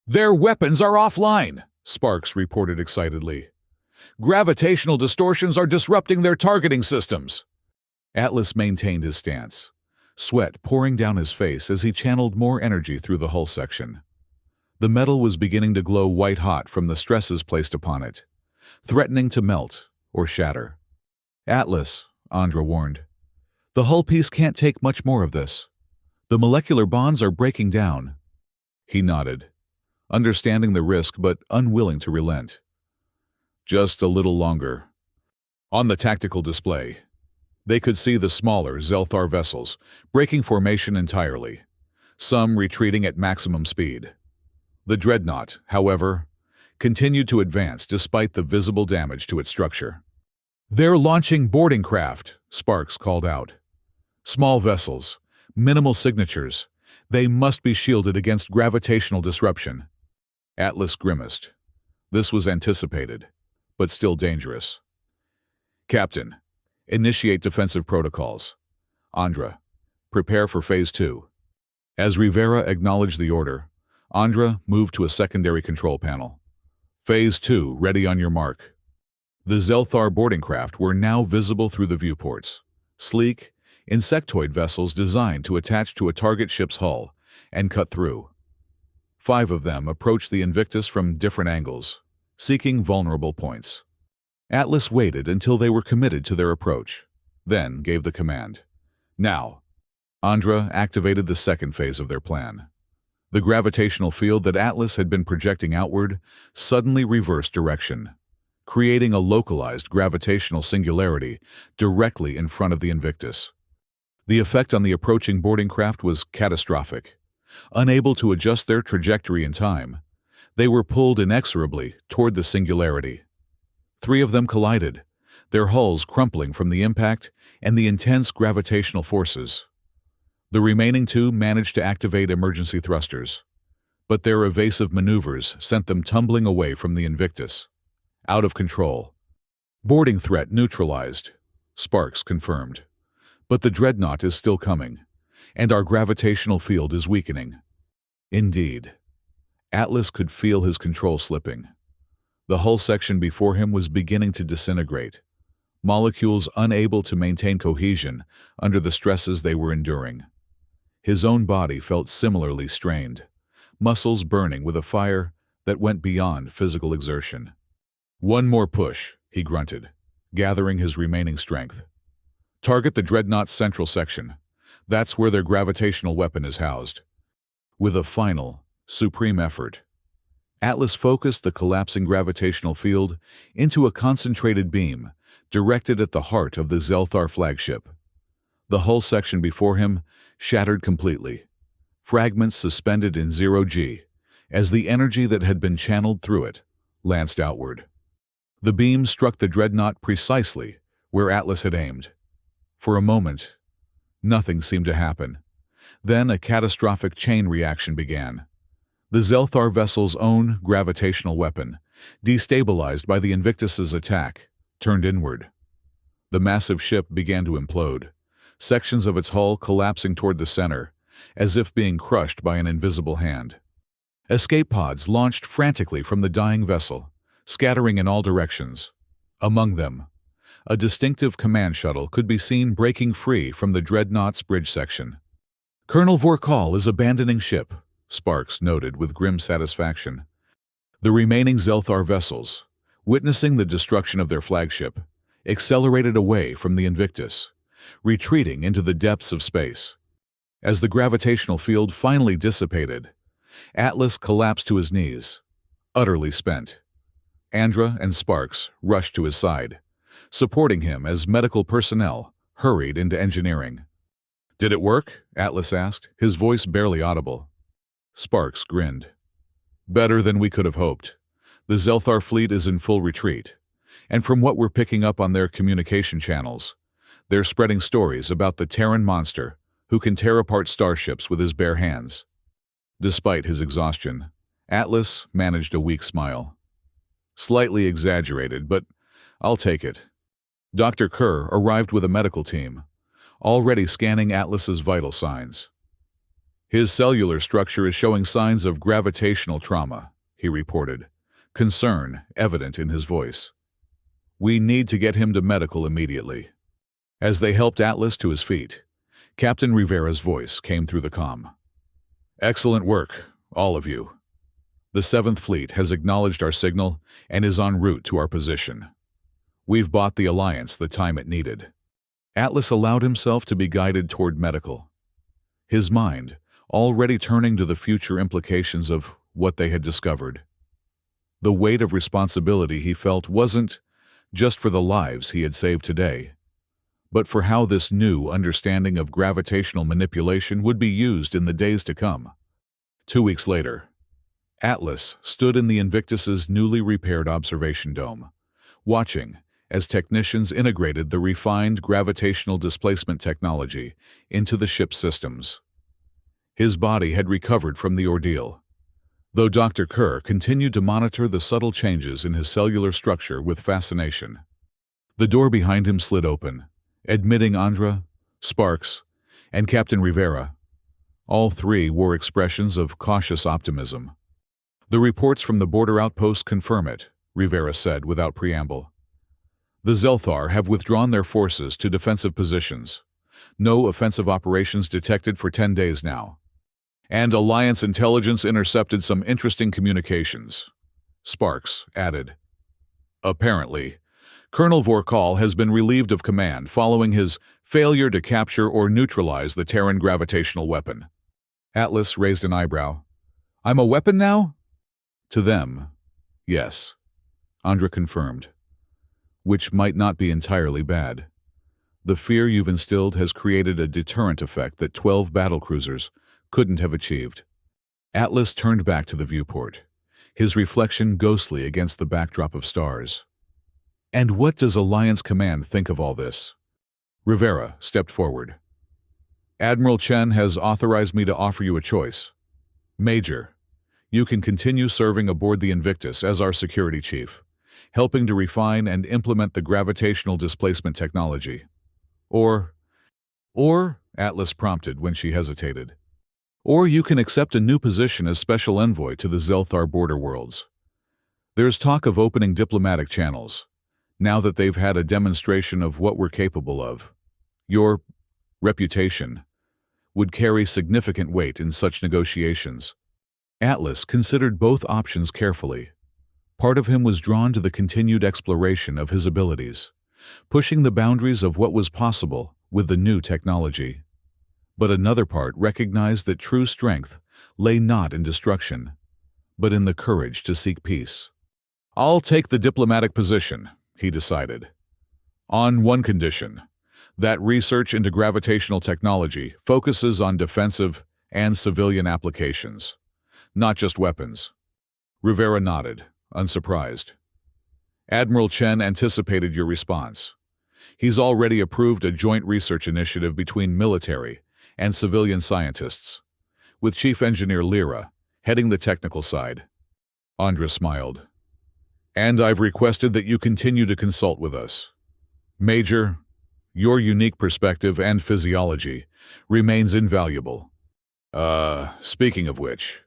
"Their weapons are offline," Sparks reported excitedly. "Gravitational distortions are disrupting their targeting systems." Atlas maintained his stance, sweat pouring down his face as he channeled more energy through the hull section. The metal was beginning to glow white-hot from the stresses placed upon it, threatening to melt or shatter. "Atlas," Andra warned, "the hull piece can't take much more of this. The molecular bonds are breaking down." He nodded, understanding the risk but unwilling to relent. Just a little longer. On the tactical display, they could see the smaller Zelthar vessels breaking formation entirely, some retreating at maximum speed. The Dreadnought, however, continued to advance despite the visible damage to its structure. "They're launching boarding craft," Sparks called out. "Small vessels, minimal signatures. They must be shielded against gravitational disruption." Atlas grimaced. This was anticipated, but still dangerous. "Captain, initiate defensive protocols. Andra, prepare for Phase 2. As Rivera acknowledged the order, Andra moved to a secondary control panel. "Phase 2, ready on your mark." The Zelthar boarding craft were now visible through the viewports, sleek, insectoid vessels designed to attach to a target ship's hull and cut through. 5 of them approached the Invictus from different angles, seeking vulnerable points. Atlas waited until they were committed to their approach, then gave the command. "Now." Andra activated the second phase of their plan. The gravitational field that Atlas had been projecting outward suddenly reversed direction, creating a localized gravitational singularity directly in front of the Invictus. The effect on the approaching boarding craft was catastrophic. Unable to adjust their trajectory in time, they were pulled inexorably toward the singularity. 3 of them collided, their hulls crumpling from the impact and the intense gravitational forces. The remaining 2 managed to activate emergency thrusters, but their evasive maneuvers sent them tumbling away from the Invictus. Out of control. "Boarding threat neutralized," Sparks confirmed. "But the Dreadnought is still coming, and our gravitational field is weakening." Indeed. Atlas could feel his control slipping. The hull section before him was beginning to disintegrate, molecules unable to maintain cohesion under the stresses they were enduring. His own body felt similarly strained, muscles burning with a fire that went beyond physical exertion. "One more push," he grunted, gathering his remaining strength. "Target the Dreadnought's central section. That's where their gravitational weapon is housed." With a final, supreme effort, Atlas focused the collapsing gravitational field into a concentrated beam directed at the heart of the Zelthar flagship. The hull section before him shattered completely, fragments suspended in 0G, as the energy that had been channeled through it lanced outward. The beam struck the Dreadnought precisely where Atlas had aimed. For a moment, nothing seemed to happen. Then a catastrophic chain reaction began. The Zelthar vessel's own gravitational weapon, destabilized by the Invictus's attack, turned inward. The massive ship began to implode, sections of its hull collapsing toward the center, as if being crushed by an invisible hand. Escape pods launched frantically from the dying vessel, scattering in all directions. Among them, a distinctive command shuttle could be seen breaking free from the Dreadnought's bridge section. "Colonel Vorkal is abandoning ship," Sparks noted with grim satisfaction. The remaining Zelthar vessels, witnessing the destruction of their flagship, accelerated away from the Invictus, retreating into the depths of space. As the gravitational field finally dissipated, Atlas collapsed to his knees, utterly spent. Andra and Sparks rushed to his side, supporting him as medical personnel hurried into engineering. "Did it work?" Atlas asked, his voice barely audible. Sparks grinned. "Better than we could have hoped. The Zelthar fleet is in full retreat, and from what we're picking up on their communication channels, they're spreading stories about the Terran monster who can tear apart starships with his bare hands." Despite his exhaustion, Atlas managed a weak smile. "Slightly exaggerated, but I'll take it." Dr. Kerr arrived with a medical team, already scanning Atlas's vital signs. "His cellular structure is showing signs of gravitational trauma," he reported, concern evident in his voice. "We need to get him to medical immediately." As they helped Atlas to his feet, Captain Rivera's voice came through the comm. "Excellent work, all of you. The 7th Fleet has acknowledged our signal and is en route to our position. We've bought the Alliance the time it needed." Atlas allowed himself to be guided toward medical, his mind already turning to the future implications of what they had discovered. The weight of responsibility he felt wasn't just for the lives he had saved today, but for how this new understanding of gravitational manipulation would be used in the days to come. 2 weeks later, Atlas stood in the Invictus's newly repaired observation dome, watching as technicians integrated the refined gravitational displacement technology into the ship's systems. His body had recovered from the ordeal, though Dr. Kerr continued to monitor the subtle changes in his cellular structure with fascination. The door behind him slid open, admitting Andra, Sparks, and Captain Rivera. All three wore expressions of cautious optimism. "The reports from the border outpost confirm it," Rivera said without preamble. "The Zelthar have withdrawn their forces to defensive positions. No offensive operations detected for 10 days now. And Alliance intelligence intercepted some interesting communications," Sparks added. "Apparently, Colonel Vorkal has been relieved of command following his failure to capture or neutralize the Terran gravitational weapon." Atlas raised an eyebrow. "I'm a weapon now?" "To them, yes," Andra confirmed. "Which might not be entirely bad. The fear you've instilled has created a deterrent effect that 12 battlecruisers couldn't have achieved." Atlas turned back to the viewport, his reflection ghostly against the backdrop of stars. "And what does Alliance Command think of all this?" Rivera stepped forward. "Admiral Chen has authorized me to offer you a choice. Major, you can continue serving aboard the Invictus as our security chief, helping to refine and implement the gravitational displacement technology. Or, Atlas prompted when she hesitated. "Or you can accept a new position as special envoy to the Zelthar border worlds. There's talk of opening diplomatic channels, now that they've had a demonstration of what we're capable of. Your reputation would carry significant weight in such negotiations." Atlas considered both options carefully. Part of him was drawn to the continued exploration of his abilities, pushing the boundaries of what was possible with the new technology. But another part recognized that true strength lay not in destruction, but in the courage to seek peace. "I'll take the diplomatic position," he decided. "On one condition: that research into gravitational technology focuses on defensive and civilian applications, not just weapons." Rivera nodded, unsurprised. "Admiral Chen anticipated your response. He's already approved a joint research initiative between military and civilian scientists, with Chief Engineer Lyra heading the technical side." Andra smiled. "And I've requested that you continue to consult with us. Major, your unique perspective and physiology remains invaluable." Speaking of which,"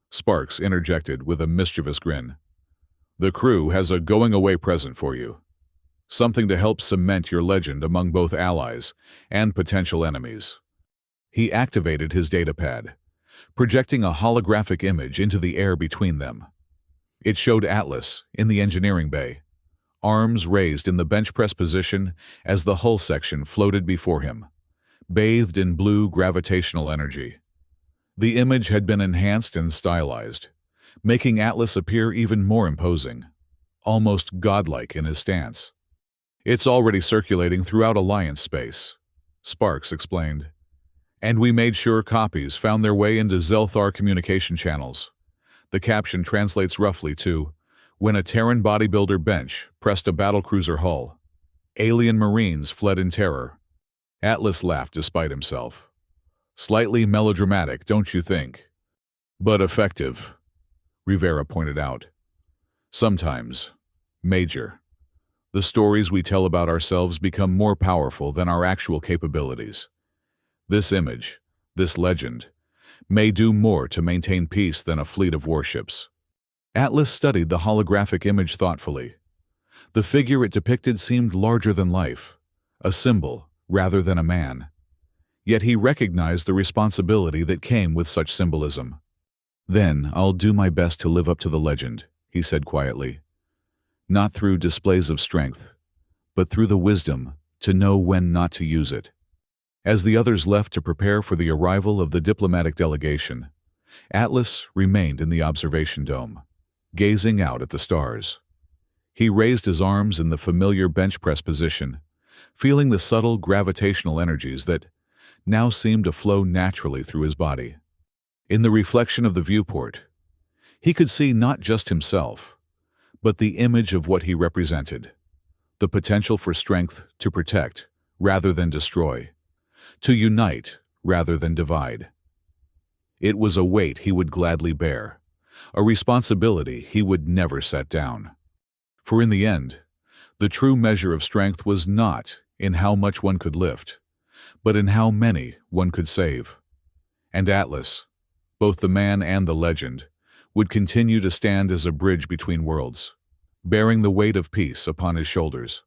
Sparks interjected with a mischievous grin, "the crew has a going-away present for you. Something to help cement your legend among both allies and potential enemies." He activated his datapad, projecting a holographic image into the air between them. It showed Atlas in the engineering bay, arms raised in the bench press position as the hull section floated before him, bathed in blue gravitational energy. The image had been enhanced and stylized, making Atlas appear even more imposing, almost godlike in his stance. "It's already circulating throughout Alliance space," Sparks explained. "And we made sure copies found their way into Zelthar communication channels." The caption translates roughly to, "When a Terran bodybuilder bench pressed a battlecruiser hull, alien marines fled in terror." Atlas laughed despite himself. "Slightly melodramatic, don't you think? But effective," Rivera pointed out. "Sometimes, Major, the stories we tell about ourselves become more powerful than our actual capabilities. This image, this legend, may do more to maintain peace than a fleet of warships." Atlas studied the holographic image thoughtfully. The figure it depicted seemed larger than life, a symbol rather than a man. Yet he recognized the responsibility that came with such symbolism. "Then I'll do my best to live up to the legend," he said quietly. "Not through displays of strength, but through the wisdom to know when not to use it." As the others left to prepare for the arrival of the diplomatic delegation, Atlas remained in the observation dome, gazing out at the stars. He raised his arms in the familiar bench press position, feeling the subtle gravitational energies that now seemed to flow naturally through his body. In the reflection of the viewport, he could see not just himself, but the image of what he represented, the potential for strength to protect rather than destroy, to unite rather than divide. It was a weight he would gladly bear, a responsibility he would never set down. For in the end, the true measure of strength was not in how much one could lift, but in how many one could save. And Atlas, both the man and the legend, would continue to stand as a bridge between worlds, bearing the weight of peace upon his shoulders.